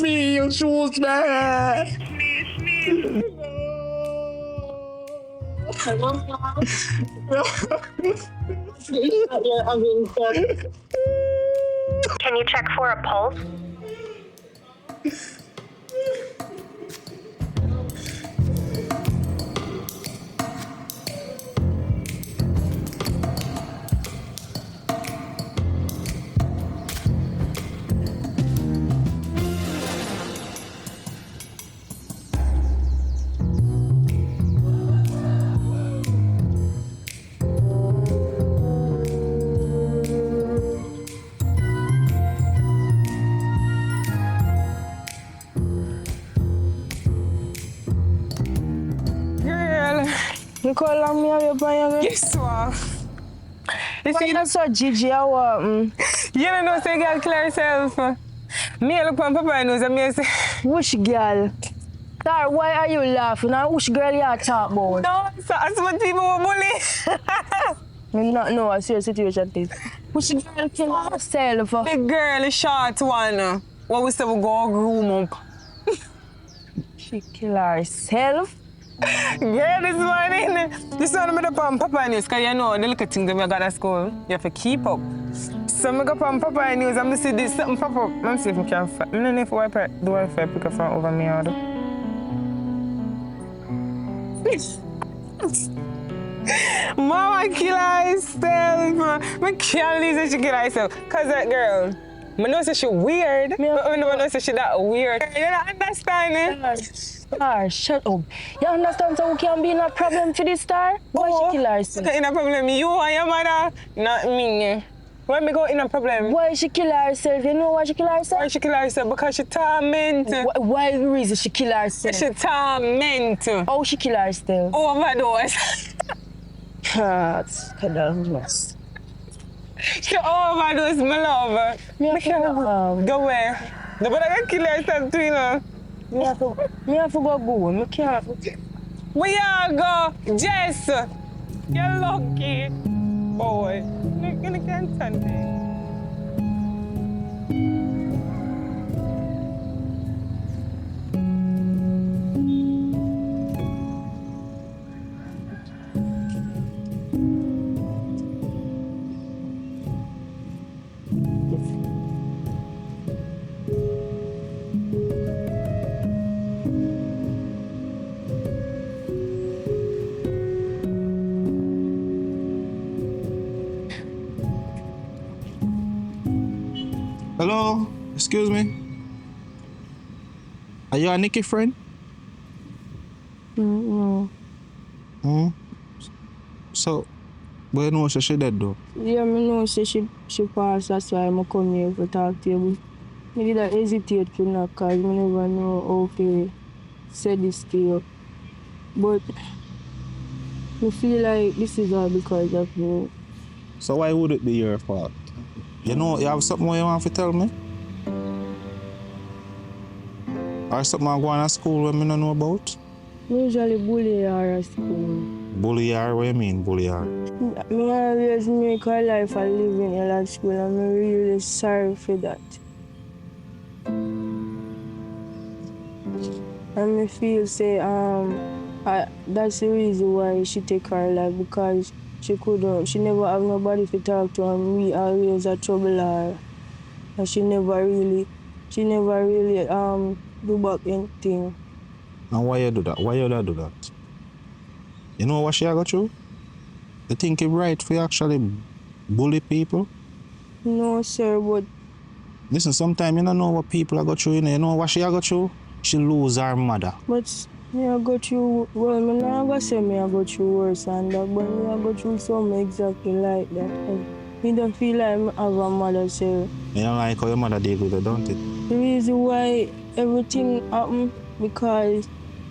Speaker 9: you shoes, man.
Speaker 14: Can you check for a pulse?
Speaker 6: You call on me up on your
Speaker 10: Yes, sir. You see,
Speaker 6: that's so Gigi, I want.
Speaker 10: You don't know, say, girl, clear herself. Me look on Papa knows, and me say,
Speaker 6: Which girl? Star, why are you laughing? And which girl you talk about?
Speaker 10: No, so that's what people were bullying.
Speaker 6: Me not know what your situation is. Which girl kill herself?
Speaker 10: The girl, the short one. What we say we go groom up.
Speaker 6: She kill herself?
Speaker 10: Girl, this morning. This one I'm up on Papa News, because you know the little things that we got at school, you have to keep up. So I go up on Papa News and I see this something pop up. Let me see if I can find. I don't know if I pick up from over me or Mama kill herself. I can't believe that she kill herself. Because that girl, I know that she weird, but I never know that she that weird. You don't understand it?
Speaker 6: Star, shut up. You understand so we can be in a problem for this Star? Why she kill herself?
Speaker 10: In a problem, you and your mother, not me. Why me go in a problem?
Speaker 6: Why she kill herself? You know why she kill herself?
Speaker 10: Why she kill herself? Because she torment.
Speaker 6: Why the reason she kill herself?
Speaker 10: She torment.
Speaker 6: How she kill herself?
Speaker 10: Overdose.
Speaker 6: That's kind of mess.
Speaker 10: She overdose, my love. Go where? Nobody can kill herself too, you know.
Speaker 6: Me have to go. Me can't.
Speaker 10: Where you go? Jess. You're lucky. Boy. You can't stand it.
Speaker 1: Hello? Excuse me? Are you a Nikki friend?
Speaker 6: No.
Speaker 1: So, but you know she dead though?
Speaker 6: Yeah, me know say she passed, that's why I come here to talk to you. I did not hesitate to knock because I never know how to say this to you. But I feel like this is all because of me.
Speaker 1: So why would it be your fault? You know, you have something you want to tell me? Or something I go on at school when I don't know about?
Speaker 6: Usually bully her at school.
Speaker 1: Bully her? What do you mean, bully her?
Speaker 6: I always make her life a living hell at school and I'm really sorry for that. And I feel say that's the reason why she take her life because she never have nobody to talk to and we always a trouble her. And she never really do back anything.
Speaker 1: And why you do that? Why you do that? You know what she got through? You think it's right for you actually bully people?
Speaker 6: No, sir, but...
Speaker 1: Listen, sometimes you don't know what people are going through. You know what she got through? She lose her mother.
Speaker 6: But me I go through, well, I'm not going to say me I go through worse than that, but me I go through something exactly like that. Me don't feel like I have a mother, sir.
Speaker 1: You don't like how your mother deal with it, don't it?
Speaker 6: The reason why everything happened because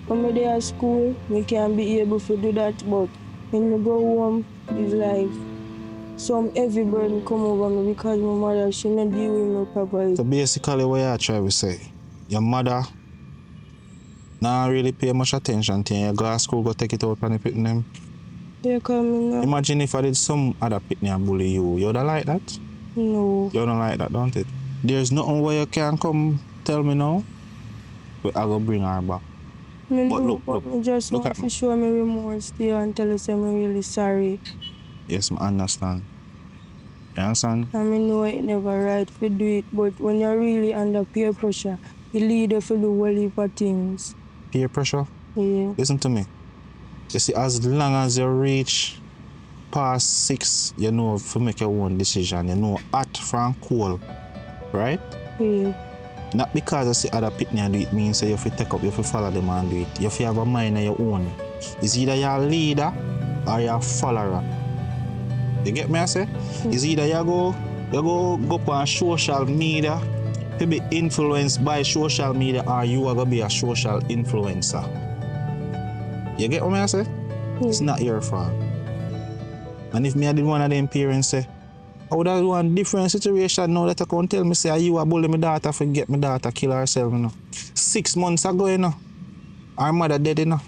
Speaker 6: when I'm there at school, we can't be able to do that, but when I go home, it's like some heavy burden come over me because my mother, she not deal with me properly.
Speaker 1: So basically what you try to say, your mother not really pay much attention to you. You go to school, go take it out and put them.
Speaker 6: Yeah, come now.
Speaker 1: Imagine if I did some other pitney and bully you. You don't like that?
Speaker 6: No.
Speaker 1: You don't like that, don't it? There's nothing where you can come tell me now, but I go bring her back. But look,
Speaker 6: I just want to show me remorse to you and tell you I'm really sorry.
Speaker 1: Yes, I understand. You understand?
Speaker 6: I know it never right to do it, but when you're really under peer pressure, you lead you to do a whole heap of things.
Speaker 1: Peer pressure?
Speaker 6: Yeah.
Speaker 1: Listen to me. You see, as long as you reach past 6, you know to make your own decision. You know hot from cold, right?
Speaker 6: Yeah.
Speaker 1: Not because you see other pitney and do it means you have to take up, you have to follow them and do it. You have to have a mind of your own. It's either you're a leader or you're a follower. You get me, I say? It's either you go up on social media to be influenced by social media or you are going to be a social influencer. You get what I say? It's not your fault. And if me I did one of them parents say, I would have one different situation now that I can tell me say you are bully my daughter for get my daughter kill herself, you know. 6 months ago, you know. Her mother dead, you know.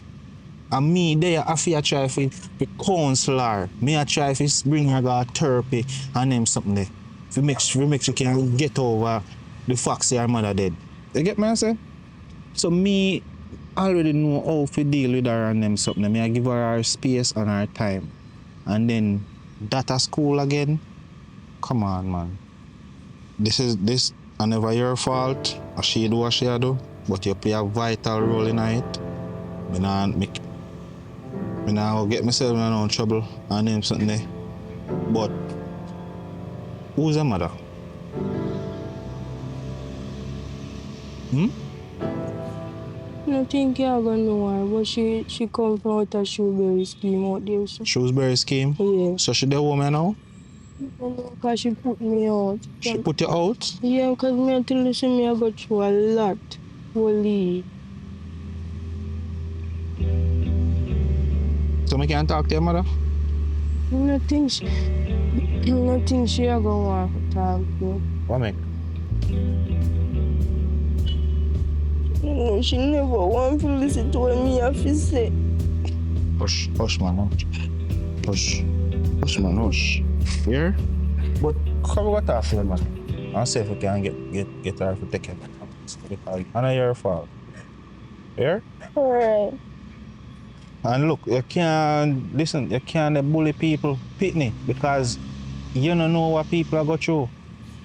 Speaker 1: And me there, I feel try to counsel her. Me I try to bring her to therapy and them something there. To make she can get over the fact say her mother dead. You get me I say? So me already know how to deal with her and them something. Me I give her space and her time. And then that at school again. Come on, man. This never your fault. She do what she do, but you play a vital role in it. Me now get myself in no trouble and them something there. But who's the mother?
Speaker 6: I think you're gonna know her, but she come from out a Shrewsbury scheme out there. So.
Speaker 1: Shrewsbury scheme?
Speaker 6: Yeah.
Speaker 1: So she the woman now?
Speaker 6: Because she put me out.
Speaker 1: She put you out?
Speaker 6: Yeah, because me until you see me I go through a lot. Holy.
Speaker 1: So me can't talk to your mother?
Speaker 6: I think she are gonna want to talk to me.
Speaker 1: What make?
Speaker 6: No, she never want to listen to what me have to say.
Speaker 1: Hush man, hush. Hush man, hush. Here? But come what off here, man. I'll see if we can get her to take it. Because it's not your fault. Here?
Speaker 6: Alright.
Speaker 1: And look, you can't bully people, pitney, because you don't know what people are going through.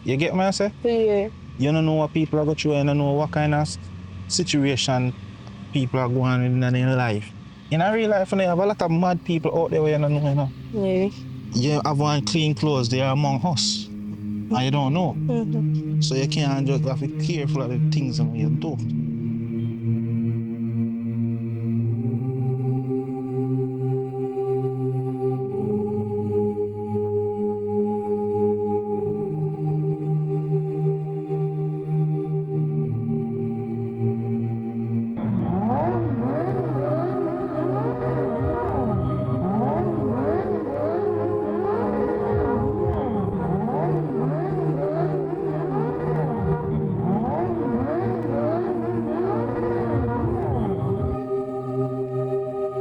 Speaker 1: You get me I say?
Speaker 6: Yeah.
Speaker 1: You don't know what people are going through, you don't know what kind of situation people are going in their life. In a real life, you have a lot of mad people out there where you don't know, you know.
Speaker 6: Yeah.
Speaker 1: You have on clean clothes, they are among us. And you don't know.
Speaker 6: Mm-hmm.
Speaker 1: So you can't just have to be careful of the things that you do.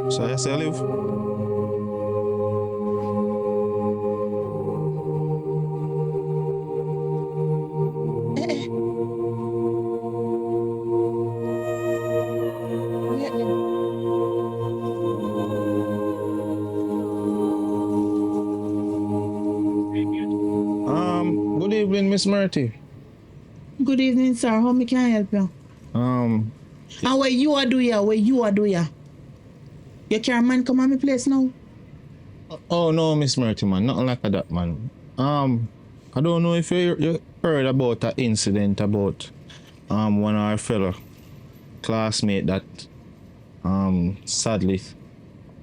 Speaker 1: So I say live. Good evening, Miss Murty.
Speaker 11: Good evening, sir. How me can I help you? And what you are doing here? What you are doing here? You carry man come on my place now?
Speaker 1: Oh no, Miss Murty, man, nothing like that, man. I don't know if you heard about an incident about one of our fellow classmate that sadly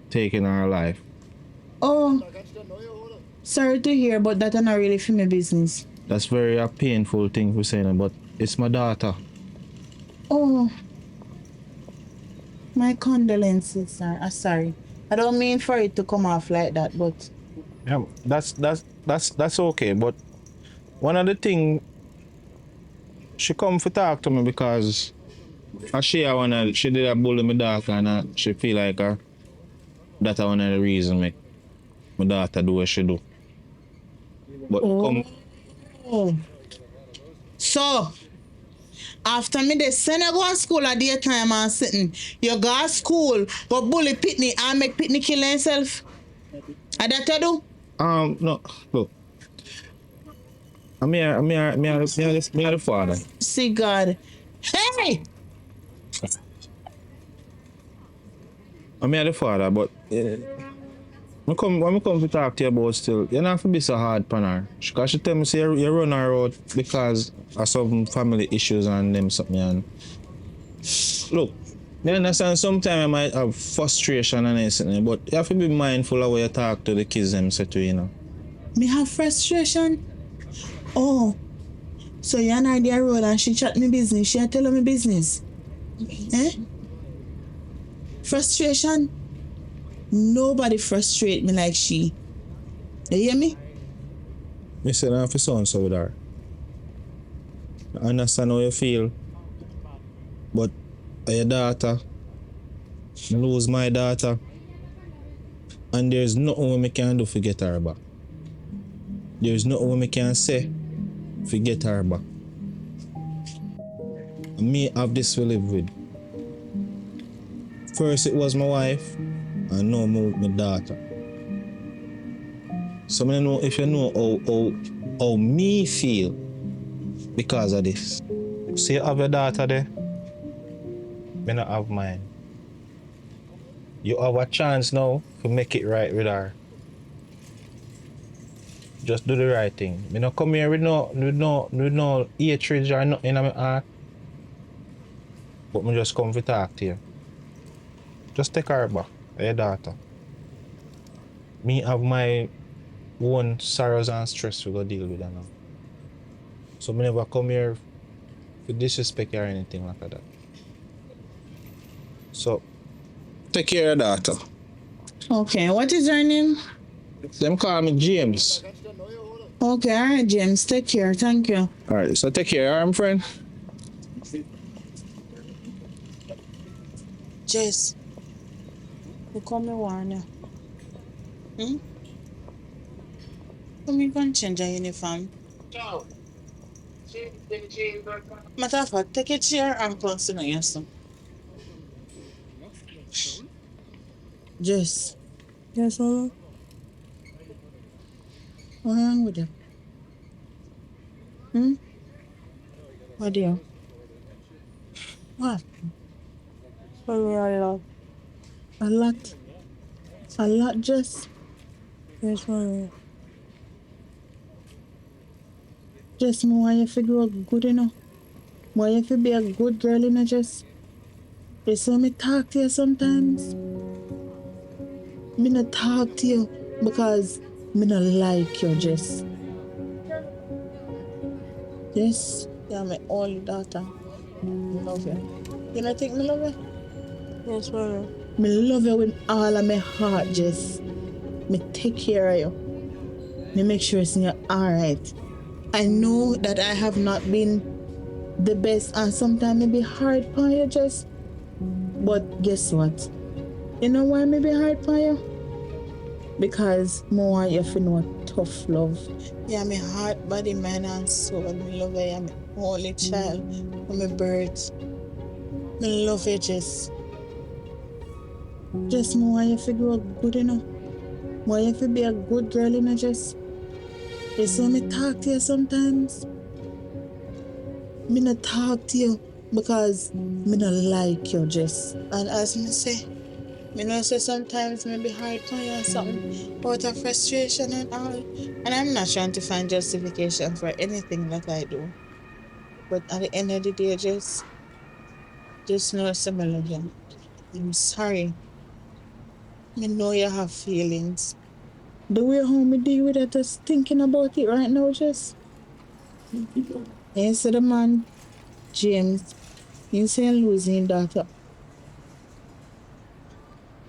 Speaker 1: taken our life.
Speaker 11: Oh, sorry to hear, but that's not really for my business.
Speaker 1: That's very a painful thing for saying, but it's my daughter.
Speaker 11: Oh, my condolences, sir. I'm sorry. I don't mean for it to come off like that, but
Speaker 1: Yeah, that's okay. But one of the things she come to talk to me because she did a bully my daughter and she feel like that's one of the reasons make my daughter do what she do. But come.
Speaker 11: So, after me they send you go to school at daytime and sitting, you go to school, go bully Pitney and make Pitney kill himself? And that you do?
Speaker 1: No, look. I'm here the father.
Speaker 11: See God. Hey!
Speaker 1: I'm here the father, but when I come to talk to you about still, you don't have to be so hard upon her. Because she tell me say you run her out because of some family issues and them something. And look, you understand sometimes I might have frustration and anything, but you have to be mindful of how you talk to the kids them say to you know.
Speaker 11: Me have frustration? Oh, so you and I there road and she chat me business, she tell me business. Eh? Frustration? Nobody frustrate me like she. You hear me?
Speaker 1: Me say I have to sound so with her. I understand how you feel, but your daughter, I lose my daughter. And there's nothing we can do to get her back. There's nothing we can say to get her back. And me have this to live with. First it was my wife, and now my daughter. So I know if you know how me feel because of this. So you have your daughter there, me not have mine. You have a chance now to make it right with her. Just do the right thing. Me not come here with no hatred or nothing in my heart. But me just come to talk to you. Just take her back, your daughter. Me have my own sorrows and stress to go deal with her now. So me never come here to disrespect you or anything like that. So take care of your daughter.
Speaker 11: Okay, what is her name?
Speaker 1: Them call me James.
Speaker 11: Okay, alright, James. Take care. Thank you.
Speaker 1: Alright, so take care, alright, my friend.
Speaker 11: Jess, you come me warn you. Come you can change your uniform. Matter of fact, take a chair and come sit down yourself. Jess.
Speaker 6: Yes, mama.
Speaker 11: What's wrong with you? What do you? What?
Speaker 6: Mommy, I love.
Speaker 11: A lot. A lot, Jess.
Speaker 6: Yes, mommy.
Speaker 11: Jess, me want you to grow up good enough. Want you to be a good girl, you know, Jess. You see me talk to you sometimes. Me not talk to you because me not like you, Jess. Yes, you're my only daughter. I love you. You not think me love you?
Speaker 6: Yes, mommy.
Speaker 11: Me love you with all of my heart, Jess. Me take care of you. Me make sure it's in you alright. I know that I have not been the best and sometimes it be hard for you, Jess. But guess what? You know why me be hard for you? Because I want you to know tough love. Yeah, my heart, body, mind, and soul. Me love you. You're my only child. I'm a bird. Me love you, Jess. Jess, I want you to grow up good enough. I want you to be a good girl, you know, Jess. You see me talk to you sometimes. Me not talk to you because me not like you, Jess. And as me say, me know say sometimes me be hard for you or something out of frustration and all. And I'm not trying to find justification for anything that I do. But at the end of the day, just know say I love you. I'm sorry. Me know you have feelings. The way how me deal with it, just thinking about it right now, Jess. You see the man, James, you say losing daughter.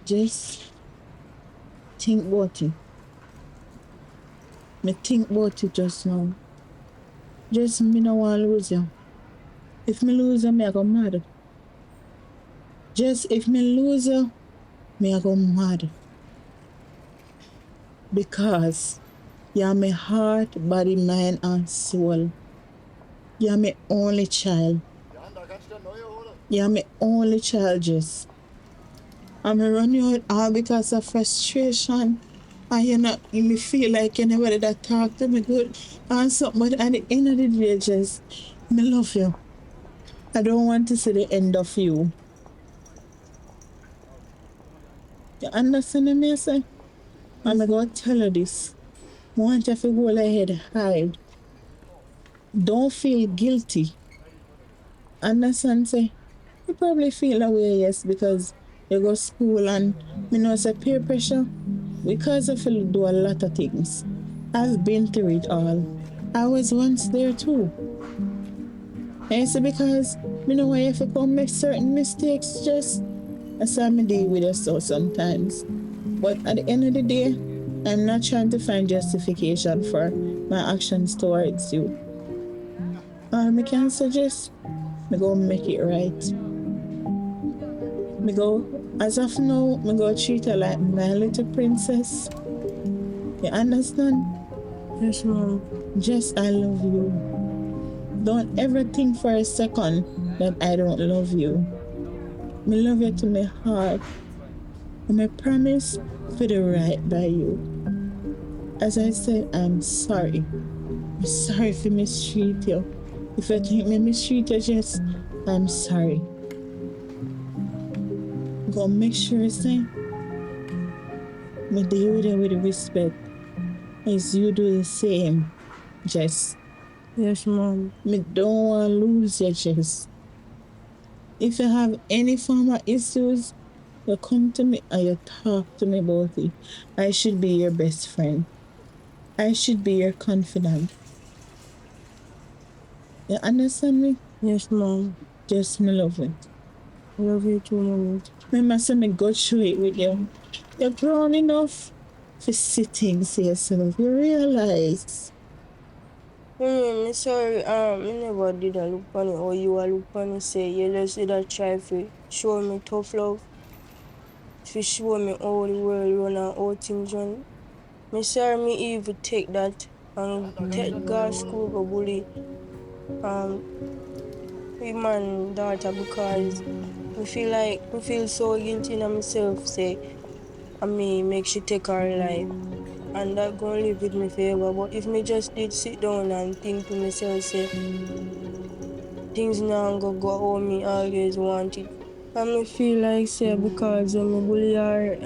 Speaker 11: Just think about it. Me think about it just now. Just me no want to lose you. If me lose you, me I go mad. Just if me lose you, me I go mad. Because you're my heart, body, mind, and soul. You're my only child. You're my only child, Jess. I'm run you out all because of frustration. And you me feel like you never did that talk to me good and something. But at the end of the day, Jess, me love you. I don't want to see the end of you. You understand me, I say? I'm going to tell you this. I want you to go ahead, hide. Don't feel guilty. Understand, say? You probably feel that way, yes, because you go to school and you know, say peer pressure. Because I feel do a lot of things. I've been through it all. I was once there too. And it's because you know why if you come make certain mistakes, just that's how I deal with it so sometimes. But at the end of the day, I'm not trying to find justification for my actions towards you. I can suggest me go make it right. Me go As of now, I go treat her like my little princess. You understand?
Speaker 6: Yes, mom.
Speaker 11: Just I love you. Don't ever think for a second that I don't love you. I love you to my heart. And I promise to do right by you. As I said, I'm sorry. I'm sorry for mistreat you. If you think me mistreat you, just I'm sorry. Go make sure, say, me deal with you with respect. As you do the same, Jess.
Speaker 6: Yes, mom.
Speaker 11: Me don't want to lose you, Jess. If you have any form of issues, you come to me and you talk to me about it. I should be your best friend. I should be your confidant. You understand me?
Speaker 6: Yes, mom.
Speaker 11: Just me love it.
Speaker 6: I love you too, mommy.
Speaker 11: Remember, say me go through it with you. You're grown enough to see things yourself. You realize.
Speaker 6: Me sorry, me never did a look funny or you a look funny say you just did a try to show me tough love. To show me how the world run and how things run. Me sorry me even take that and take girl school go bully we man daughter because me feel so guilty in myself say I me make she take her life. And that gonna live with me forever. But if me just did sit down and think to myself, say, things now go how me always want it. And me feel like, say, because me bully her,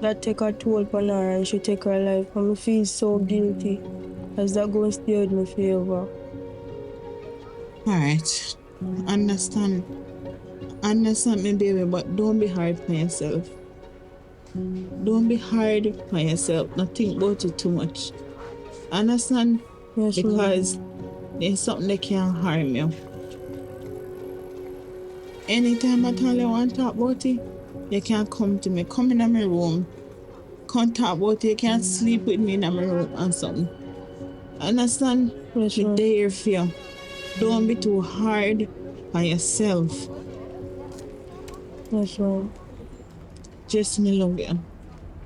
Speaker 6: that take a toll upon her and she take her life. And me feel so guilty. As that gonna stay with me forever.
Speaker 11: Alright. Understand me, baby, but don't be hard for yourself. Don't be hard for yourself. Not think about it too much. Understand?
Speaker 6: Yes,
Speaker 11: because there's something that can harm you. Anytime at all you want to talk about it, you can come to me. Come in my room. Come talk about it. You can sleep with me in my room and something. Understand?
Speaker 6: Yes,
Speaker 11: me there for you. Don't be too hard on yourself.
Speaker 6: Yes, ma'am.
Speaker 11: Just me love you.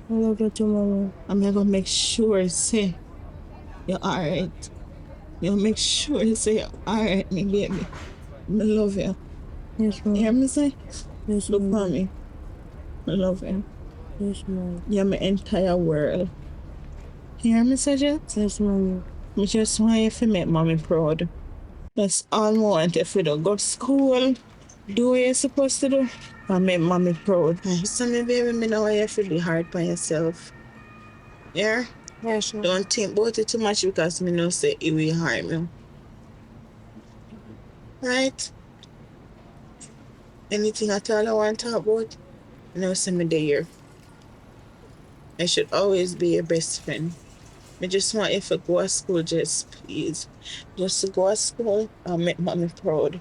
Speaker 6: I love you too, Mama.
Speaker 11: I'm gonna make sure say you're alright. You'll make sure say you're alright, me baby. I love you.
Speaker 6: Yes, ma'am.
Speaker 11: You hear me say?
Speaker 6: Yes,
Speaker 11: Look
Speaker 6: ma'am.
Speaker 11: for me. I love you.
Speaker 6: Yes, ma'am.
Speaker 11: You're my entire world. You hear me say, Jet?
Speaker 6: Yes, ma'am.
Speaker 11: I just want you to make mommy proud. That's all I want. If you don't go to school, do what you're supposed to do, and make mommy proud. So me baby, me know you feel hard by yourself. Yeah?
Speaker 6: Yes, ma'am.
Speaker 11: Don't think about it too much because me know say it will harm you. Right? Anything at all I want to talk about, you know, say me there. I should always be your best friend. I just want you to go to school, just please. Just to go to school and make mommy proud.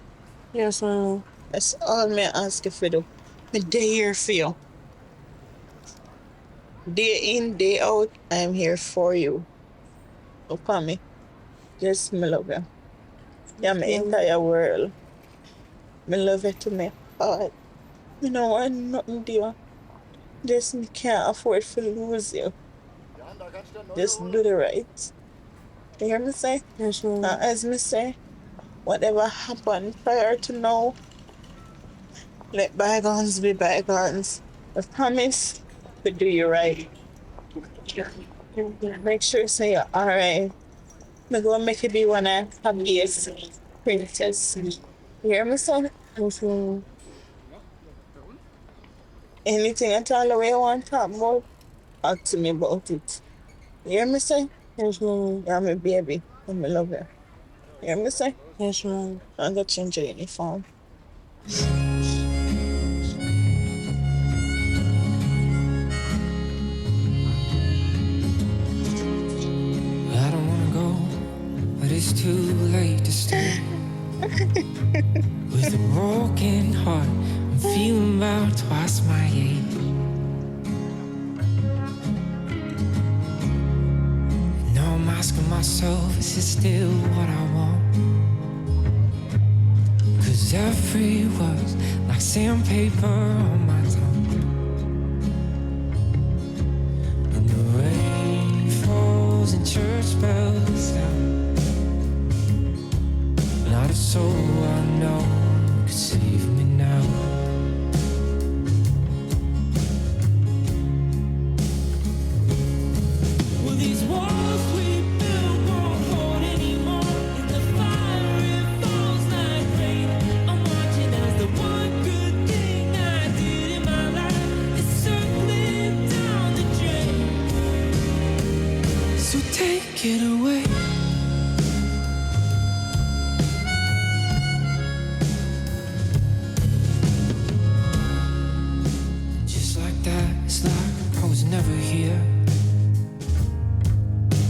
Speaker 6: Yes, ma'am.
Speaker 11: That's all me ask you to do. Me there for you. Day in, day out, I'm here for you. Look at me. Just me love you. You're my entire world. Me love you to my heart. Me no want nothing to you. Just me can't afford to lose you. Just do the right. You hear me say?
Speaker 6: Yes, ma'am.
Speaker 11: As me say, whatever happened prior to now, let bygones be bygones. I promise to do you right. Make sure say you're alright. I'm going to make you be one of the happiest princess. You hear me, son?
Speaker 6: Yes, ma'am.
Speaker 11: Anything at all the way you want to talk about, talk to me about it. You hear me, son?
Speaker 6: Yes, ma'am.
Speaker 11: You're my baby. And I love you. You hear me, son?
Speaker 6: Yes, ma'am.
Speaker 11: I'm going to change your uniform.
Speaker 2: I don't wanna go, but it's too late to stay. With a broken heart, I'm feeling about twice my age. Now I'm asking myself, is it still what I want? Cause every word's like sandpaper on my tongue. and church bells sound. Not a soul I know could save me now. Well, these walls we built won't hold anymore. In the fire it falls like rain. I'm watching as the one good thing I did in my life is circling down the drain. So take it away. Just like that, it's like I was never here.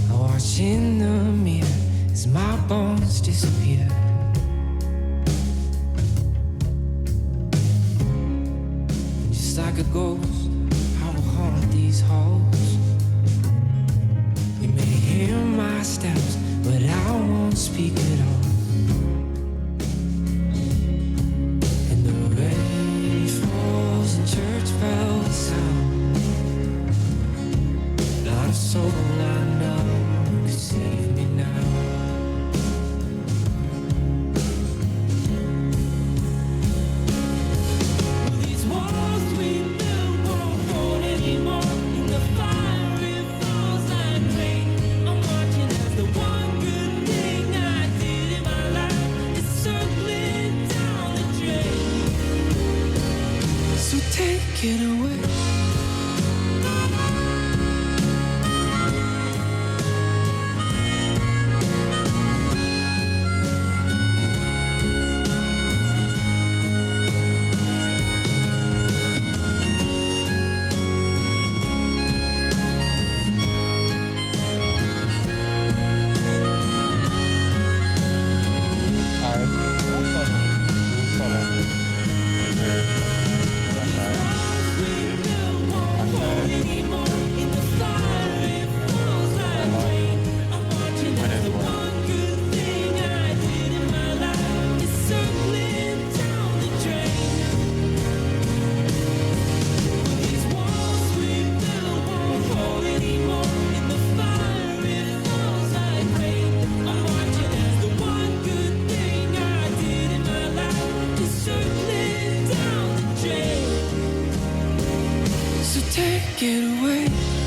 Speaker 2: I watch in the mirror as my bones disappear. Just like a ghost, I will haunt these halls. You may hear my steps, but I won't speak at all. And the rain falls and church bells sound. Not a soul I know could save me now. Well, these walls we built won't hold anymore. In the fire it falls like rain. I'm watching as the one good thing I did in my life is circling down the drain. So take it away. Take it away.